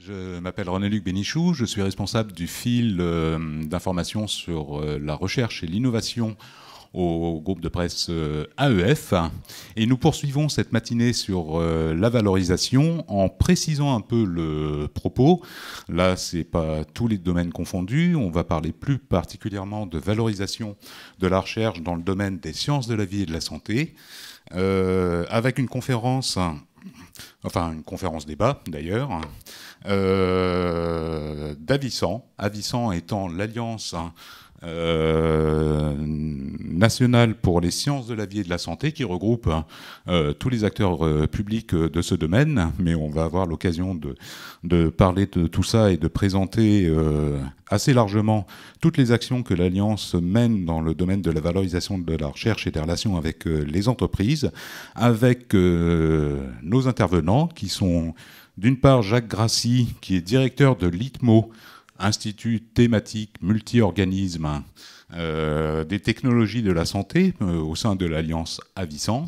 Je m'appelle René-Luc Bénichou, je suis responsable du fil d'information sur la recherche et l'innovation au groupe de presse AEF. Et nous poursuivons cette matinée sur la valorisation en précisant un peu le propos. Là, ce n'est pas tous les domaines confondus. On va parler plus particulièrement de valorisation de la recherche dans le domaine des sciences de la vie et de la santé, avec une conférence... Enfin, une conférence débat d'ailleurs, d'Avicent. Avicent étant l'Alliance nationale pour les sciences de la vie et de la santé qui regroupe tous les acteurs publics de ce domaine. Mais on va avoir l'occasion de parler de tout ça et de présenter assez largement toutes les actions que l'Alliance mène dans le domaine de la valorisation de la recherche et des relations avec les entreprises, avec nos intervenants qui sont d'une part Jacques Grassi, qui est directeur de l'ITMO, Institut thématique multi-organismes des technologies de la santé au sein de l'Alliance Avicent.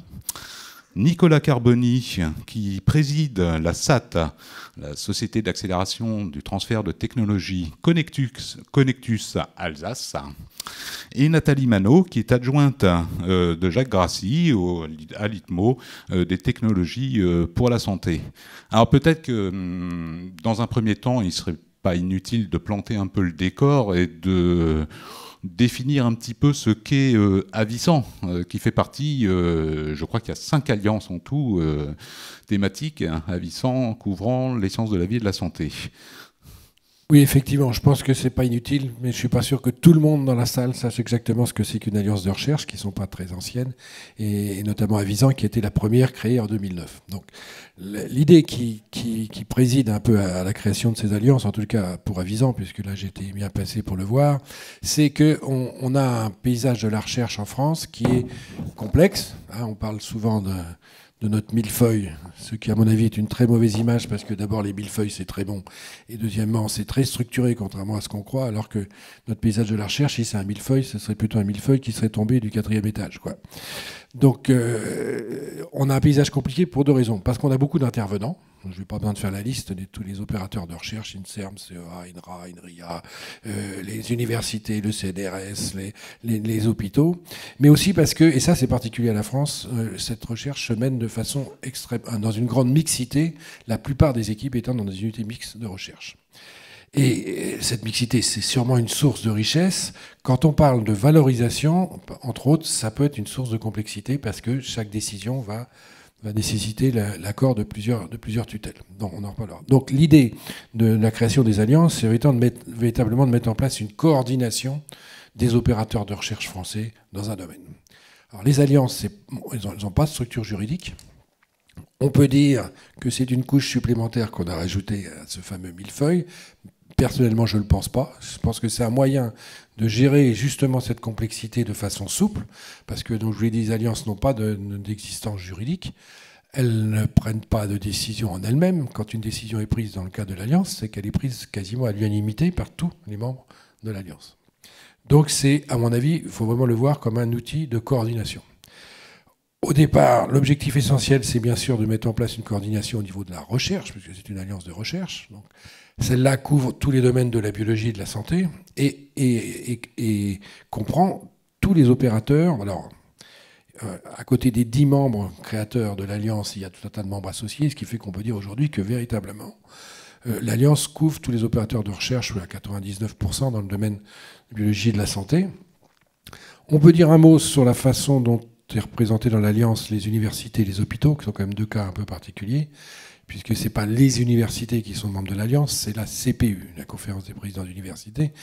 Nicolas Carboni, qui préside la SAT, la Société d'accélération du transfert de technologies Connectus Alsace, et Nathalie Manot, qui est adjointe de Jacques Grassi à l'ITMO des technologies pour la santé. Alors peut-être que dans un premier temps, il serait pas inutile de planter un peu le décor et de définir un petit peu ce qu'est Avicent, qui fait partie, je crois qu'il y a 5 alliances en tout thématiques, hein, Avicent couvrant les sciences de la vie et de la santé. Oui, effectivement, je pense que c'est pas inutile, mais je suis pas sûr que tout le monde dans la salle sache exactement ce que c'est qu'une alliance de recherche, qui sont pas très anciennes, et notamment Avicent, qui était la première créée en 2009. Donc, l'idée qui préside un peu à la création de ces alliances, en tout cas pour Avicent, puisque là j'étais bien placé pour le voir, c'est que on a un paysage de la recherche en France qui est complexe. Hein, on parle souvent de notre millefeuille, ce qui à mon avis est une très mauvaise image, parce que d'abord les millefeuilles c'est très bon, et deuxièmement c'est très structuré contrairement à ce qu'on croit, alors que notre paysage de la recherche, si c'est un millefeuille, ce serait plutôt un millefeuille qui serait tombé du 4e étage, quoi. Donc on a un paysage compliqué pour 2 raisons. Parce qu'on a beaucoup d'intervenants. Je n'ai pas besoin de faire la liste de tous les opérateurs de recherche, INSERM, CEA, INRA, INRIA, les universités, le CNRS, les hôpitaux. Mais aussi parce que, et ça c'est particulier à la France, cette recherche se mène de façon extrême, dans une grande mixité, la plupart des équipes étant dans des unités mixtes de recherche. Et cette mixité, c'est sûrement une source de richesse. Quand on parle de valorisation, entre autres, ça peut être une source de complexité parce que chaque décision va nécessiter l'accord de plusieurs tutelles. Donc, on en reparlera. Donc l'idée de la création des alliances, c'est véritablement de mettre en place une coordination des opérateurs de recherche français dans un domaine. Alors les alliances, elles n'ont pas de structure juridique. On peut dire que c'est une couche supplémentaire qu'on a rajoutée à ce fameux millefeuille. Personnellement, je ne le pense pas. Je pense que c'est un moyen de gérer justement cette complexité de façon souple, parce que, donc, je vous l'ai dit, les alliances n'ont pas d'existence juridique. Elles ne prennent pas de décision en elles-mêmes. Quand une décision est prise dans le cas de l'alliance, c'est qu'elle est prise quasiment à l'unanimité par tous les membres de l'alliance. Donc c'est, à mon avis, il faut vraiment le voir comme un outil de coordination. Au départ, l'objectif essentiel, c'est bien sûr de mettre en place une coordination au niveau de la recherche, puisque c'est une alliance de recherche. Donc, celle-là couvre tous les domaines de la biologie et de la santé et comprend tous les opérateurs. Alors, à côté des 10 membres créateurs de l'Alliance, il y a tout un tas de membres associés, ce qui fait qu'on peut dire aujourd'hui que véritablement, l'Alliance couvre tous les opérateurs de recherche, à 99% dans le domaine de la biologie et de la santé. On peut dire un mot sur la façon dont est représenté dans l'Alliance les universités et les hôpitaux, qui sont quand même 2 cas un peu particuliers, puisque ce n'est pas les universités qui sont membres de l'Alliance, c'est la CPU, la conférence des présidents d'université.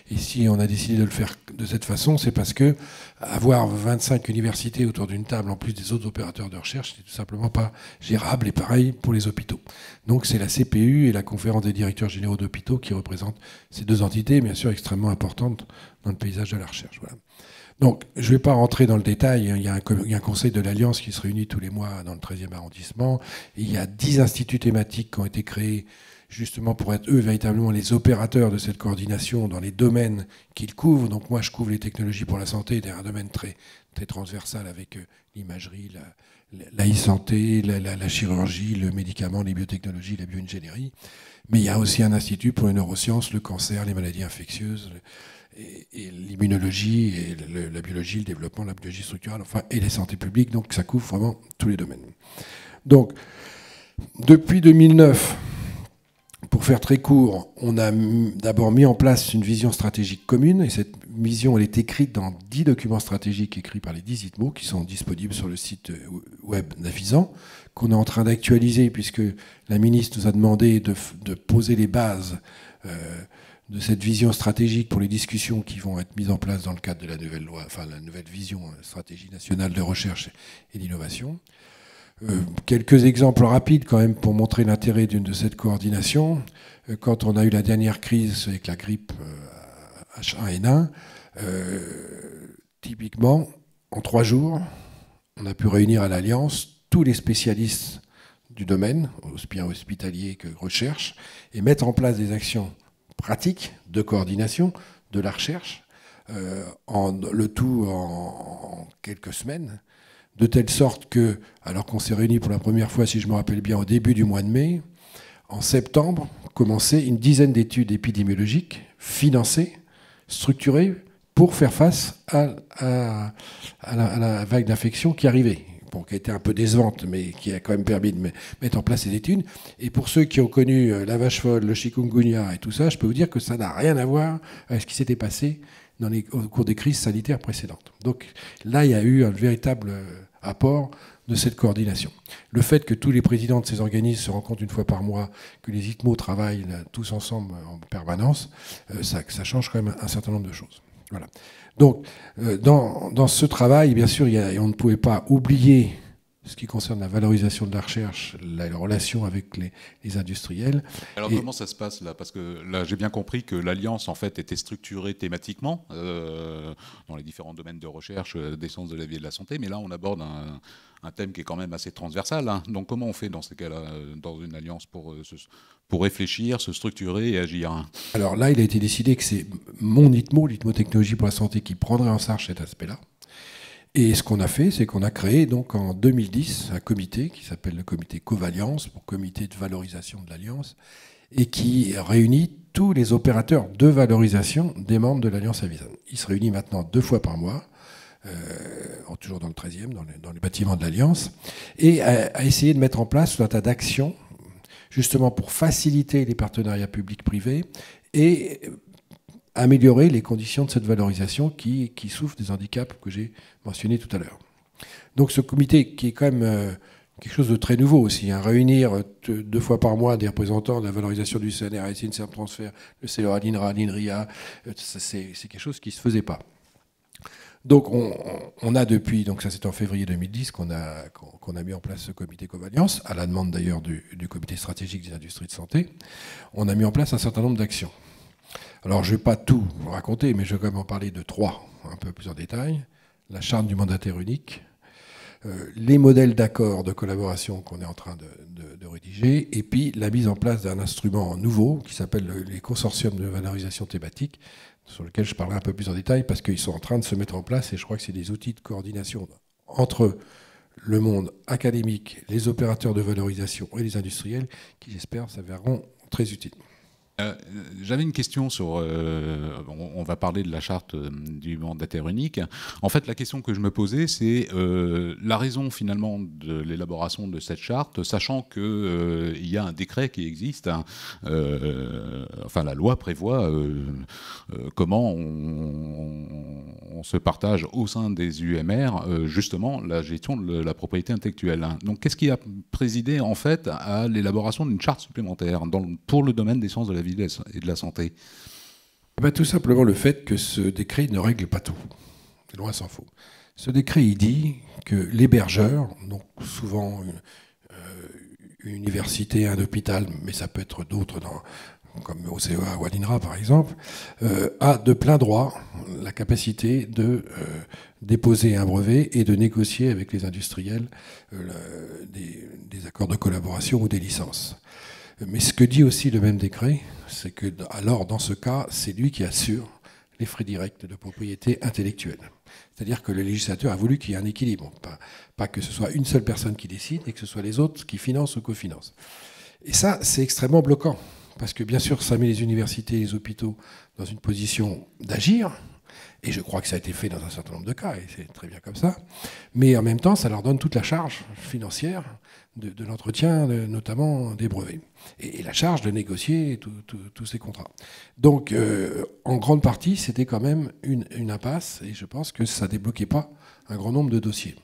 Et si on a décidé de le faire de cette façon, c'est parce que avoir 25 universités autour d'une table, en plus des autres opérateurs de recherche, c'est tout simplement pas gérable, et pareil pour les hôpitaux. Donc c'est la CPU et la conférence des directeurs généraux d'hôpitaux qui représentent ces 2 entités, bien sûr extrêmement importantes dans le paysage de la recherche. Voilà. Donc, je ne vais pas rentrer dans le détail. Il y a un conseil de l'Alliance qui se réunit tous les mois dans le 13e arrondissement. Et il y a 10 instituts thématiques qui ont été créés justement pour être, eux, véritablement les opérateurs de cette coordination dans les domaines qu'ils couvrent. Donc, moi, je couvre les technologies pour la santé, dans un domaine très, très transversal avec l'imagerie, la e-santé, la chirurgie, le médicament, les biotechnologies, la bioingénierie. Mais il y a aussi un institut pour les neurosciences, le cancer, les maladies infectieuses, et l'immunologie, et la biologie, le développement, la biologie structurelle, enfin, et les santé publique. Donc ça couvre vraiment tous les domaines. Donc, depuis 2009, pour faire très court, on a d'abord mis en place une vision stratégique commune, et cette vision, elle est écrite dans 10 documents stratégiques écrits par les 10 ITMO, qui sont disponibles sur le site web d'Avisan, qu'on est en train d'actualiser, puisque la ministre nous a demandé de poser les bases de cette vision stratégique pour les discussions qui vont être mises en place dans le cadre de la nouvelle loi, enfin la nouvelle vision stratégie nationale de recherche et d'innovation. Quelques exemples rapides quand même pour montrer l'intérêt de cette coordination. Quand on a eu la dernière crise avec la grippe H1N1, typiquement, en 3 jours, on a pu réunir à l'Alliance tous les spécialistes du domaine, bien hospitalier que recherche, et mettre en place des actions pratiques de coordination de la recherche, le tout en quelques semaines, de telle sorte que, alors qu'on s'est réunis pour la première fois, si je me rappelle bien, au début du mois de mai, en septembre, commençait une dizaine d'études épidémiologiques financées, structurées, pour faire face à la vague d'infection qui arrivait. Bon, qui a été un peu décevante, mais qui a quand même permis de mettre en place ces études. Et pour ceux qui ont connu la vache folle, le chikungunya et tout ça, je peux vous dire que ça n'a rien à voir avec ce qui s'était passé au cours des crises sanitaires précédentes. Donc là, il y a eu un véritable apport de cette coordination. Le fait que tous les présidents de ces organismes se rencontrent une fois par mois, que les ITMO travaillent tous ensemble en permanence, ça change quand même un certain nombre de choses. Voilà. Donc, dans ce travail, bien sûr, on ne pouvait pas oublier ce qui concerne la valorisation de la recherche, la relation avec les industriels. Alors comment ça se passe là? Parce que là, j'ai bien compris que l'Alliance, en fait, était structurée thématiquement dans les différents domaines de recherche des sciences de la vie et de la santé, mais là, on aborde un thème qui est quand même assez transversal. Hein. Donc comment on fait dans ces cas-là, dans une Alliance, pour réfléchir, se structurer et agir? Alors là, il a été décidé que c'est mon ITMO, l'ITMO Technologie pour la Santé, qui prendrait en charge cet aspect-là. Et ce qu'on a fait, c'est qu'on a créé donc en 2010 un comité qui s'appelle le comité Covalliance, pour comité de valorisation de l'Alliance, et qui réunit tous les opérateurs de valorisation des membres de l'Alliance Avisan. Il se réunit maintenant 2 fois par mois, toujours dans le 13e, dans les bâtiments de l'Alliance, et a essayé de mettre en place tout un tas d'actions, justement pour faciliter les partenariats publics-privés et améliorer les conditions de cette valorisation qui souffre des handicaps que j'ai mentionnés tout à l'heure. Donc ce comité, qui est quand même quelque chose de très nouveau aussi, hein, réunir 2 fois par mois des représentants de la valorisation du CNRS, INSERM Transfert, le CEA, l'INRA, l'INRIA, c'est quelque chose qui ne se faisait pas. Donc on a depuis, donc ça c'est en février 2010 qu'on a mis en place ce comité Covalliance, à la demande d'ailleurs du comité stratégique des industries de santé. On a mis en place un certain nombre d'actions. Alors, je ne vais pas tout vous raconter, mais je vais quand même en parler de 3, un peu plus en détail. La charte du mandataire unique, les modèles d'accord de collaboration qu'on est en train de rédiger, et puis la mise en place d'un instrument nouveau qui s'appelle les consortiums de valorisation thématique, sur lequel je parlerai un peu plus en détail, parce qu'ils sont en train de se mettre en place, et je crois que c'est des outils de coordination entre le monde académique, les opérateurs de valorisation et les industriels, qui, j'espère, s'avéreront très utiles. J'avais une question sur... on va parler de la charte du mandataire unique. En fait, la question que je me posais, c'est la raison finalement de l'élaboration de cette charte, sachant qu'il y a un décret qui existe. Hein, enfin, la loi prévoit comment on se partage au sein des UMR, justement, la gestion de la propriété intellectuelle. Donc, qu'est-ce qui a présidé en fait à l'élaboration d'une charte supplémentaire pour le domaine des sciences de la vie et de la santé? Tout simplement le fait que ce décret ne règle pas tout. Loin s'en faut. Ce décret, il dit que l'hébergeur, donc souvent une université, un hôpital, mais ça peut être d'autres, comme au CEA ou à l'INRA par exemple, a de plein droit la capacité de déposer un brevet et de négocier avec les industriels des accords de collaboration ou des licences. Mais ce que dit aussi le même décret, c'est que alors dans ce cas, c'est lui qui assure les frais directs de propriété intellectuelle. C'est-à-dire que le législateur a voulu qu'il y ait un équilibre, pas que ce soit une seule personne qui décide et que ce soit les autres qui financent ou cofinancent. Et ça, c'est extrêmement bloquant, parce que bien sûr, ça met les universités et les hôpitaux dans une position d'agir, et je crois que ça a été fait dans un certain nombre de cas, et c'est très bien comme ça, mais en même temps, ça leur donne toute la charge financière de l'entretien, notamment des brevets, et la charge de négocier tous ces contrats. Donc, en grande partie, c'était quand même une impasse, et je pense que ça ne débloquait pas un grand nombre de dossiers.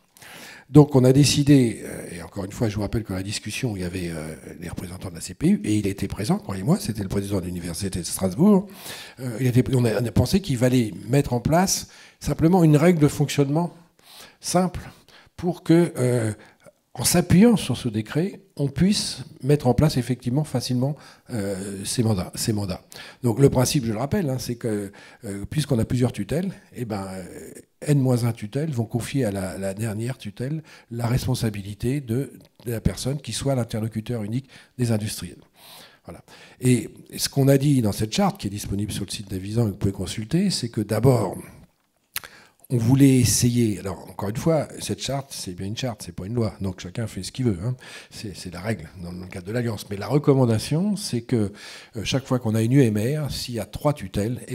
Donc on a décidé, et encore une fois, je vous rappelle que dans la discussion, il y avait les représentants de la CPU, et il était présent, croyez-moi, c'était le président de l'université de Strasbourg. On a pensé qu'il fallait mettre en place simplement une règle de fonctionnement simple pour que, en s'appuyant sur ce décret, on puisse mettre en place effectivement facilement ces mandats. Donc le principe, je le rappelle, c'est que puisqu'on a plusieurs tutelles, N-1 tutelles vont confier à la dernière tutelle la responsabilité de la personne qui soit l'interlocuteur unique des industriels. Voilà. Et ce qu'on a dit dans cette charte, qui est disponible sur le site d'Avisan et que vous pouvez consulter, c'est que d'abord, on voulait essayer. Alors, encore une fois, cette charte, c'est bien une charte, c'est pas une loi. Donc, chacun fait ce qu'il veut. C'est la règle dans le cadre de l'Alliance. Mais la recommandation, c'est que chaque fois qu'on a une UMR, s'il y a 3 tutelles,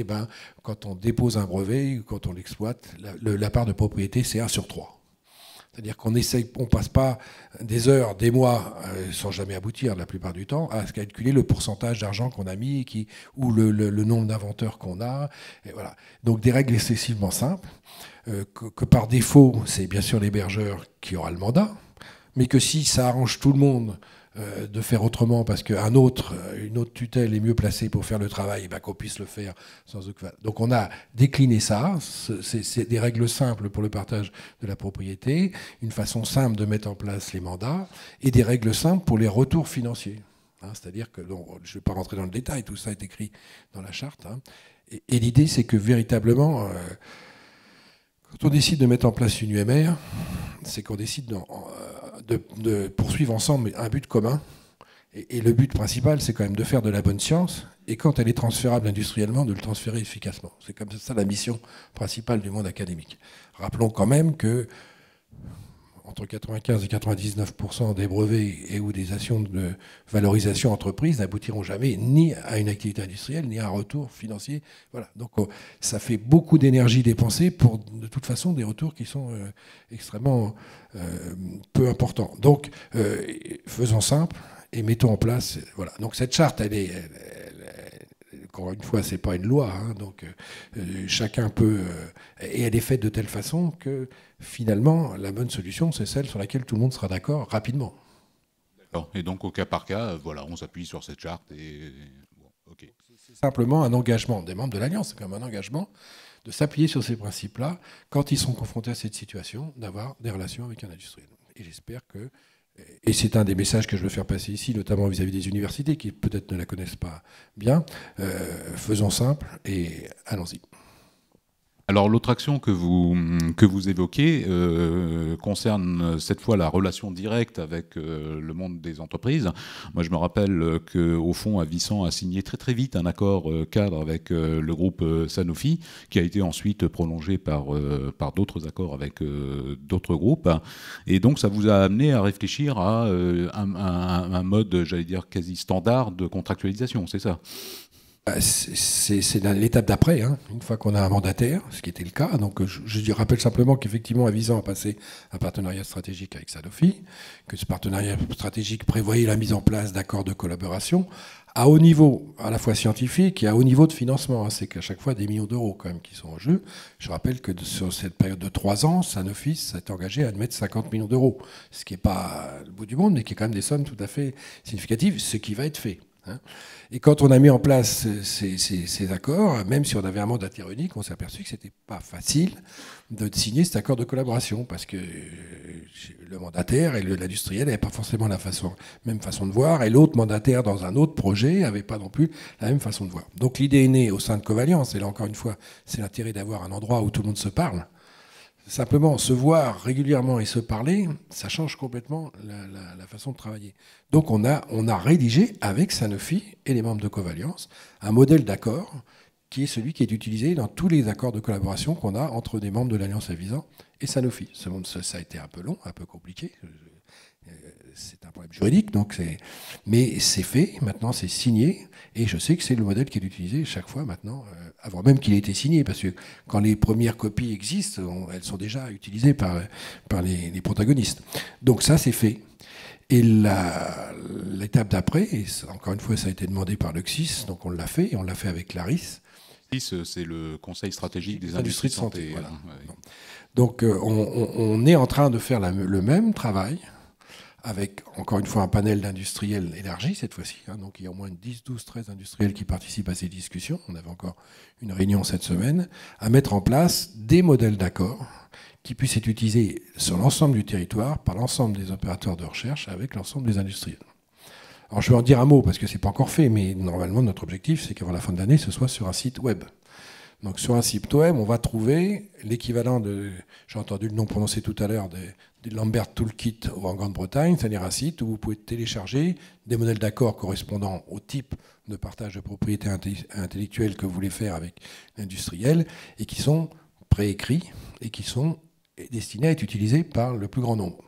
quand on dépose un brevet, quand on l'exploite, la part de propriété, c'est 1 sur 3. C'est-à-dire qu'on on passe pas des heures, des mois, sans jamais aboutir la plupart du temps, à calculer le pourcentage d'argent qu'on a mis ou le nombre d'inventeurs qu'on a. Et voilà. Donc des règles excessivement simples, que par défaut, c'est bien sûr l'hébergeur qui aura le mandat, mais que si ça arrange tout le monde de faire autrement parce qu'une autre tutelle est mieux placée pour faire le travail, qu'on puisse le faire sans aucun. Donc on a décliné ça, c'est des règles simples pour le partage de la propriété, une façon simple de mettre en place les mandats et des règles simples pour les retours financiers. C'est-à-dire que, je ne vais pas rentrer dans le détail, tout ça est écrit dans la charte. Et l'idée, c'est que véritablement, quand on décide de mettre en place une UMR, c'est qu'on décide de poursuivre ensemble un but commun. Et le but principal, c'est quand même de faire de la bonne science, et quand elle est transférable industriellement, de le transférer efficacement. C'est comme ça la mission principale du monde académique. Rappelons quand même que entre 95 et 99% des brevets et ou des actions de valorisation entreprise n'aboutiront jamais ni à une activité industrielle, ni à un retour financier. Voilà. Donc ça fait beaucoup d'énergie dépensée pour, de toute façon, des retours qui sont extrêmement peu importants. Donc, faisons simple et mettons en place. Voilà. Donc cette charte, encore une fois, c'est pas une loi, donc chacun peut, et elle est faite de telle façon que finalement, la bonne solution, c'est celle sur laquelle tout le monde sera d'accord rapidement. D'accord. Et donc au cas par cas, voilà, on s'appuie sur cette charte et ok. C'est simplement un engagement des membres de l'Alliance, c'est comme un engagement de s'appuyer sur ces principes-là quand ils sont confrontés à cette situation, d'avoir des relations avec un industriel. Et j'espère que. Et c'est un des messages que je veux faire passer ici, notamment vis-à-vis des universités qui peut-être ne la connaissent pas bien. Faisons simple et allons-y. Alors l'autre action que vous évoquez concerne cette fois la relation directe avec le monde des entreprises. Moi je me rappelle qu'au fond Avisan a signé très très vite un accord cadre avec le groupe Sanofi qui a été ensuite prolongé par d'autres accords avec d'autres groupes. Et donc ça vous a amené à réfléchir à un mode, j'allais dire, quasi standard de contractualisation, c'est ça ? C'est l'étape d'après, une fois qu'on a un mandataire, ce qui était le cas. Donc je rappelle simplement qu'effectivement Avisan a passé un partenariat stratégique avec Sanofi, que ce partenariat stratégique prévoyait la mise en place d'accords de collaboration à haut niveau, à la fois scientifique et à haut niveau de financement. C'est qu'à chaque fois des millions d'euros quand même qui sont en jeu. Je rappelle que sur cette période de 3 ans, Sanofi s'est engagé à mettre 50 millions d'euros, ce qui n'est pas le bout du monde, mais qui est quand même des sommes tout à fait significatives, ce qui va être fait. Et quand on a mis en place ces accords, même si on avait un mandataire unique, on s'est aperçu que ce n'était pas facile de signer cet accord de collaboration parce que le mandataire et l'industriel n'avaient pas forcément la même façon de voir et l'autre mandataire dans un autre projet n'avait pas non plus la même façon de voir. Donc l'idée est née au sein de Covalence, et là encore une fois, c'est l'intérêt d'avoir un endroit où tout le monde se parle. Simplement, se voir régulièrement et se parler, ça change complètement la façon de travailler. Donc on a rédigé avec Sanofi et les membres de Covalence un modèle d'accord qui est celui qui est utilisé dans tous les accords de collaboration qu'on a entre des membres de l'Alliance Avisan et Sanofi. Ça a été un peu long, un peu compliqué. C'est un problème juridique, mais c'est fait, maintenant c'est signé, et je sais que c'est le modèle qui est utilisé chaque fois maintenant, avant même qu'il ait été signé, parce que quand les premières copies existent, elles sont déjà utilisées par les protagonistes. Donc ça, c'est fait. Et l'étape d'après, et encore une fois, ça a été demandé par le CSIS, donc on l'a fait, et on l'a fait avec Clarisse. CSIS, c'est le Conseil stratégique des industries de santé. Voilà. Ouais. Donc on est en train de faire le même travail, avec, encore une fois, un panel d'industriels élargi cette fois-ci. Donc il y a au moins 10, 12, 13 industriels qui participent à ces discussions. On avait encore une réunion cette semaine, à mettre en place des modèles d'accord qui puissent être utilisés sur l'ensemble du territoire par l'ensemble des opérateurs de recherche avec l'ensemble des industriels. Alors je vais en dire un mot parce que ce n'est pas encore fait, mais normalement notre objectif c'est qu'avant la fin de l'année ce soit sur un site web. Donc sur un site web, on va trouver l'équivalent de, j'ai entendu le nom prononcé tout à l'heure, des Lambert Toolkit en Grande-Bretagne, c'est-à-dire un site où vous pouvez télécharger des modèles d'accord correspondant au type de partage de propriété intellectuelle que vous voulez faire avec l'industriel et qui sont préécrits et qui sont destinés à être utilisés par le plus grand nombre.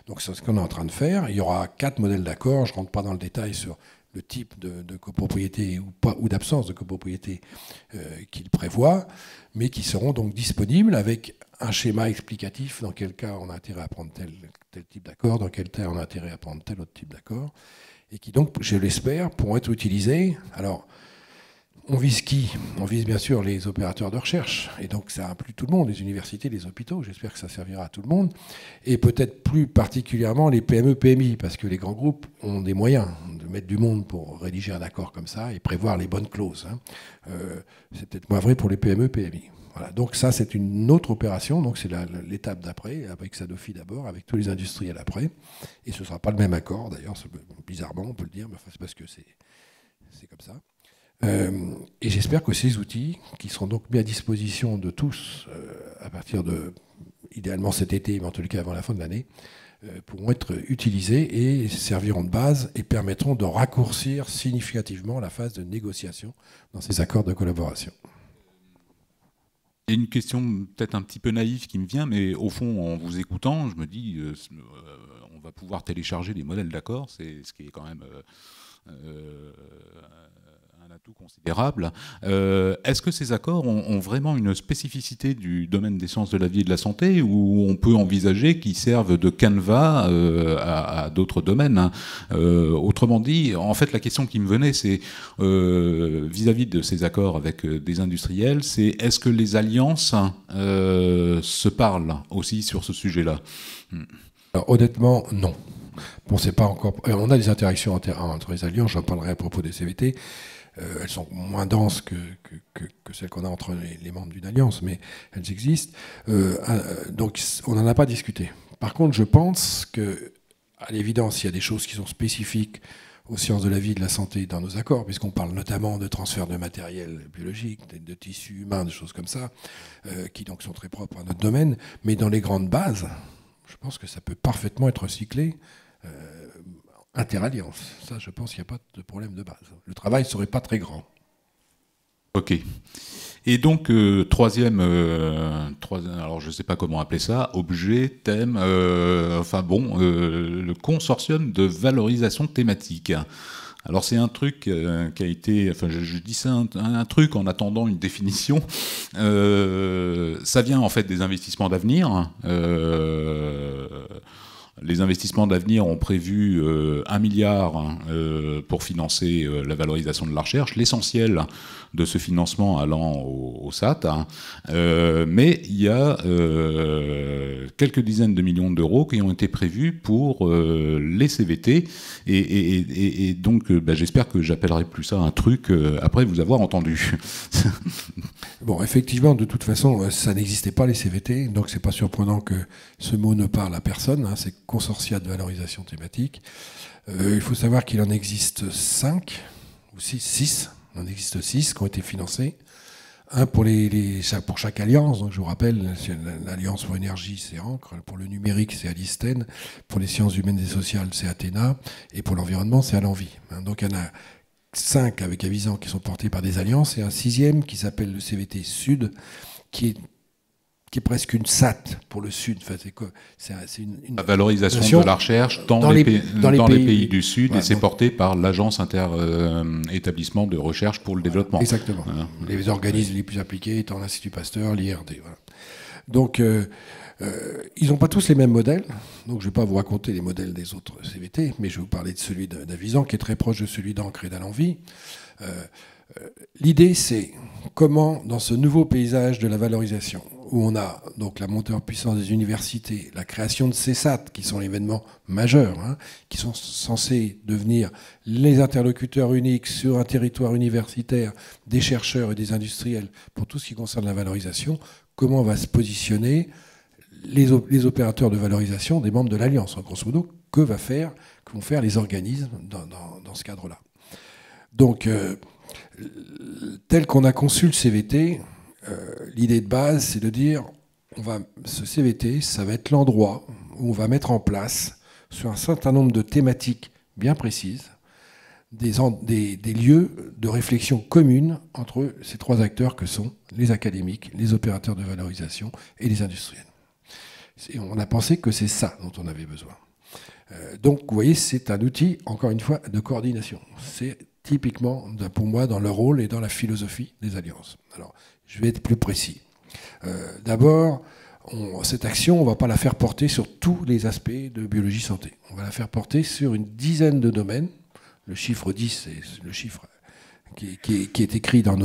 Donc c'est ce qu'on est en train de faire. Il y aura 4 modèles d'accord, je ne rentre pas dans le détail sur le type de copropriété ou d'absence de copropriété qu'il prévoit, mais qui seront donc disponibles avec un schéma explicatif dans quel cas on a intérêt à prendre tel type d'accord, dans quel cas on a intérêt à prendre tel autre type d'accord, et qui donc, je l'espère, pourront être utilisés. Alors, on vise qui? On vise bien sûr les opérateurs de recherche, et donc ça inclut tout le monde, les universités, les hôpitaux, j'espère que ça servira à tout le monde, et peut-être plus particulièrement les PME, PMI, parce que les grands groupes ont des moyens de mettre du monde pour rédiger un accord comme ça et prévoir les bonnes clauses. C'est peut-être moins vrai pour les PME, PMI. Voilà, donc ça c'est une autre opération, donc c'est l'étape d'après, avec Sanofi d'abord, avec tous les industriels après, et ce ne sera pas le même accord, d'ailleurs, bizarrement on peut le dire, mais c'est parce que c'est comme ça. Et j'espère que ces outils, qui seront donc mis à disposition de tous à partir de, idéalement cet été, mais en tout cas avant la fin de l'année, pourront être utilisés et serviront de base et permettront de raccourcir significativement la phase de négociation dans ces accords de collaboration. Il y a une question peut-être un petit peu naïve qui me vient, mais au fond, en vous écoutant, je me dis, on va pouvoir télécharger les modèles d'accord, c'est ce qui est quand même un atout considérable. Est-ce que ces accords ont vraiment une spécificité du domaine des sciences de la vie et de la santé, ou on peut envisager qu'ils servent de canevas à d'autres domaines? Autrement dit, en fait, la question qui me venait, c'est vis-à-vis de ces accords avec des industriels, c'est est-ce que les alliances se parlent aussi sur ce sujet-là? Alors, honnêtement, non. Bon, c'est pas encore. On a des interactions entre les alliances, j'en parlerai à propos des CVT. Elles sont moins denses que celles qu'on a entre les membres d'une alliance, mais elles existent. Donc on n'en a pas discuté. Par contre, je pense qu'à l'évidence, il y a des choses qui sont spécifiques aux sciences de la vie et de la santé dans nos accords, puisqu'on parle notamment de transfert de matériel biologique, de tissus humains, des choses comme ça, qui donc sont très propres à notre domaine. Mais dans les grandes bases, je pense que ça peut parfaitement être recyclé interalliance. Ça, je pense qu'il n'y a pas de problème de base. Le travail ne serait pas très grand. Ok. Et donc, troisième, alors je ne sais pas comment appeler ça, objet, thème, le consortium de valorisation thématique. Alors c'est un truc qui a été, enfin je dis ça un truc en attendant une définition. Ça vient en fait des investissements d'avenir. Les investissements d'avenir ont prévu 1 milliard pour financer la valorisation de la recherche, l'essentiel de ce financement allant au SAT. Mais il y a quelques dizaines de millions d'euros qui ont été prévus pour les CVT. Et donc, j'espère que j'appellerai plus ça un truc après vous avoir entendu. Bon, effectivement, de toute façon, ça n'existait pas les CVT, donc c'est pas surprenant que ce mot ne parle à personne. C'est consortia de valorisation thématique. Il faut savoir qu'il en existe 5 ou 6. Il en existe 6 qui ont été financés. Un pour pour chaque alliance. Donc je vous rappelle, l'Alliance pour l'énergie, c'est Ancre. Pour le numérique, c'est Alisten. Pour les sciences humaines et sociales, c'est Athéna. Et pour l'environnement, c'est Alenvi. Donc il y en a 5 avec Avisan qui sont portés par des alliances, et un 6e qui s'appelle le CVT Sud, qui est presque une SAT pour le Sud. Enfin, c'est une la valorisation de la recherche dans les pays du Sud, voilà, et c'est porté par l'Agence inter-établissement de recherche pour le développement. Exactement. Voilà. Les organismes les plus appliqués étant l'Institut Pasteur, l'IRD. Voilà. Donc, ils n'ont pas tous les mêmes modèles. Donc, je ne vais pas vous raconter les modèles des autres CVT, mais je vais vous parler de celui d'Avisan, qui est très proche de celui d'Ancre et d'Alenvie. L'idée, c'est comment, dans ce nouveau paysage de la valorisation, où on a donc la montée en puissance des universités, la création de CESAT, qui sont l'événement majeur, qui sont censés devenir les interlocuteurs uniques sur un territoire universitaire des chercheurs et des industriels pour tout ce qui concerne la valorisation, comment va se positionner les opérateurs de valorisation des membres de l'Alliance. En grosso modo, que vont faire les organismes dans ce cadre-là. Donc, tel qu'on a conçu le CVT, l'idée de base, c'est de dire, ce CVT, ça va être l'endroit où on va mettre en place, sur un certain nombre de thématiques bien précises, des lieux de réflexion commune entre ces 3 acteurs que sont les académiques, les opérateurs de valorisation et les industriels. On a pensé que c'est ça dont on avait besoin. Donc, vous voyez, c'est un outil, encore une fois, de coordination. C'est typiquement, pour moi, dans le rôle et dans la philosophie des alliances. Alors, je vais être plus précis. D'abord, cette action, on ne va pas la faire porter sur tous les aspects de biologie santé. On va la faire porter sur une dizaine de domaines. Le chiffre 10, c'est le chiffre qui est écrit dans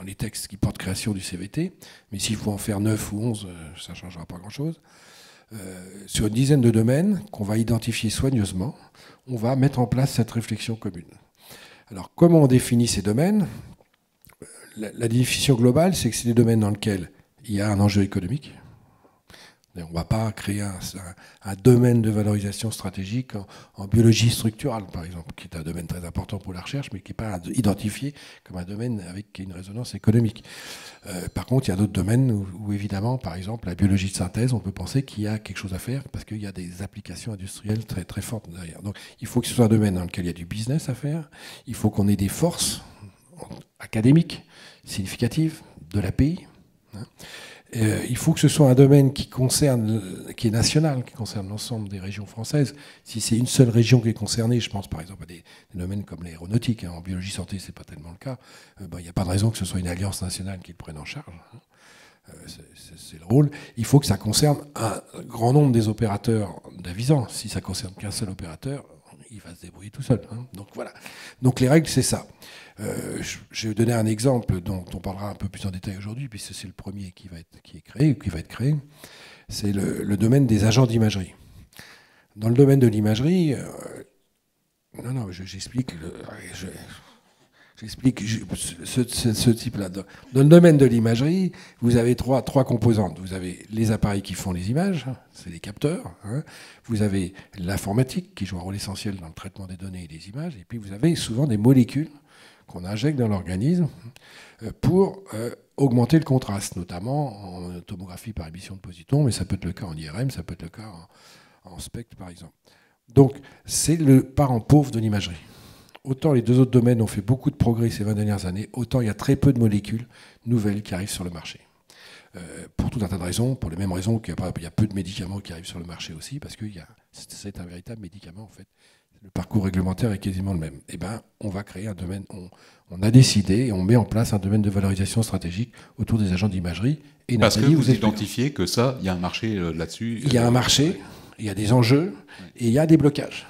les textes qui portent création du CVT. Mais s'il faut en faire 9 ou 11, ça ne changera pas grand-chose. Sur une dizaine de domaines qu'on va identifier soigneusement, on va mettre en place cette réflexion commune. Alors, comment on définit ces domaines ? La définition globale, c'est que c'est des domaines dans lesquels il y a un enjeu économique. On ne va pas créer un domaine de valorisation stratégique en biologie structurale, par exemple, qui est un domaine très important pour la recherche, mais qui n'est pas identifié comme un domaine avec une résonance économique. Par contre, il y a d'autres domaines où, évidemment, par exemple, la biologie de synthèse, on peut penser qu'il y a quelque chose à faire parce qu'il y a des applications industrielles très, très fortes derrière. Donc, il faut que ce soit un domaine dans lequel il y a du business à faire. Il faut qu'on ait des forces académiques significatives de l'API. Il faut que ce soit un domaine qui est national, qui concerne l'ensemble des régions françaises. Si c'est une seule région qui est concernée, je pense par exemple à des domaines comme l'aéronautique, en biologie santé, c'est pas tellement le cas, il n'y a pas de raison que ce soit une alliance nationale qui le prenne en charge. C'est le rôle. Il faut que ça concerne un grand nombre des opérateurs d'Avisan. Si ça concerne qu'un seul opérateur, il va se débrouiller tout seul. Donc voilà. Donc les règles, c'est ça. Je vais donner un exemple dont on parlera un peu plus en détail aujourd'hui, puisque c'est le premier qui va être créé. C'est le domaine des agents d'imagerie. Dans le domaine de l'imagerie, j'explique ce type-là. Dans le domaine de l'imagerie, vous avez trois composantes. Vous avez les appareils qui font les images, c'est les capteurs. Vous avez l'informatique qui joue un rôle essentiel dans le traitement des données et des images. Et puis vous avez souvent des molécules qu'on injecte dans l'organisme pour augmenter le contraste, notamment en tomographie par émission de positons, mais ça peut être le cas en IRM, ça peut être le cas en SPECT, par exemple. Donc, c'est le parent pauvre de l'imagerie. Autant les 2 autres domaines ont fait beaucoup de progrès ces 20 dernières années, autant il y a très peu de molécules nouvelles qui arrivent sur le marché. Pour tout un tas de raisons, pour les mêmes raisons qu'il y a peu de médicaments qui arrivent sur le marché aussi, parce que c'est un véritable médicament, en fait. Le parcours réglementaire est quasiment le même. Eh bien, on va créer un domaine, on a décidé et on met en place un domaine de valorisation stratégique autour des agents d'imagerie. Et parce Nathalie, que vous identifiez que ça, il y a un marché là-dessus. Il y a un marché, il y a des enjeux et il y a des blocages.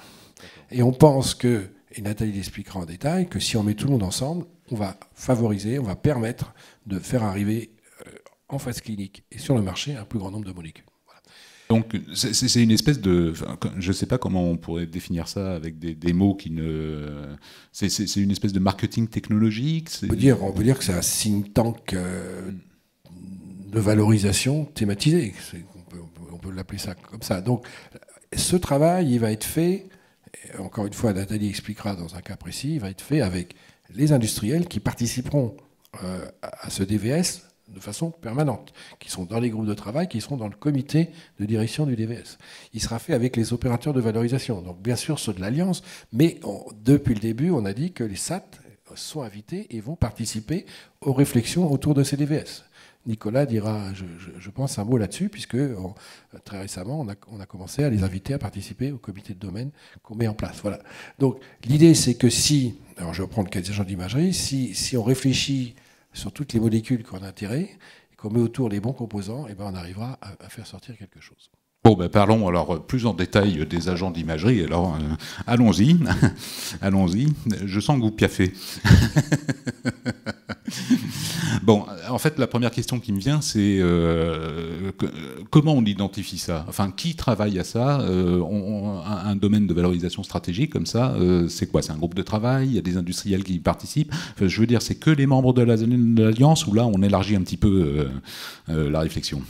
Et on pense que, et Nathalie l'expliquera en détail, que si on met tout le monde ensemble, on va favoriser, on va permettre de faire arriver en phase clinique et sur le marché un plus grand nombre de molécules. Donc c'est une espèce de... Je ne sais pas comment on pourrait définir ça avec des mots qui ne... C'est une espèce de marketing technologique. On peut dire que c'est un think tank de valorisation thématisé. On peut l'appeler ça comme ça. Donc ce travail, il va être fait, encore une fois, Nathalie expliquera dans un cas précis, il va être fait avec les industriels qui participeront à ce DVS de façon permanente, qui sont dans les groupes de travail, qui seront dans le comité de direction du DVS. Il sera fait avec les opérateurs de valorisation, donc bien sûr ceux de l'Alliance, mais depuis le début, on a dit que les SAT sont invités et vont participer aux réflexions autour de ces DVS. Nicolas dira, je pense, un mot là-dessus, puisque très récemment, on a commencé à les inviter à participer au comité de domaine qu'on met en place. Voilà. Donc l'idée, c'est que alors je vais prendre le cas des agents d'imagerie, si on réfléchit sur toutes les molécules qu'on a intérêt, et qu'on met autour les bons composants, et ben on arrivera à faire sortir quelque chose. Bon, ben parlons alors plus en détail des agents d'imagerie. Alors, allons-y, allons-y. Je sens que vous piaffez. Bon, en fait, la première question qui me vient, c'est comment on identifie ça? Enfin, qui travaille à ça? Un domaine de valorisation stratégique comme ça, c'est quoi? C'est un groupe de travail? Il y a des industriels qui y participent? Enfin, je veux dire, c'est que les membres de l'Alliance, ou là, on élargit un petit peu la réflexion?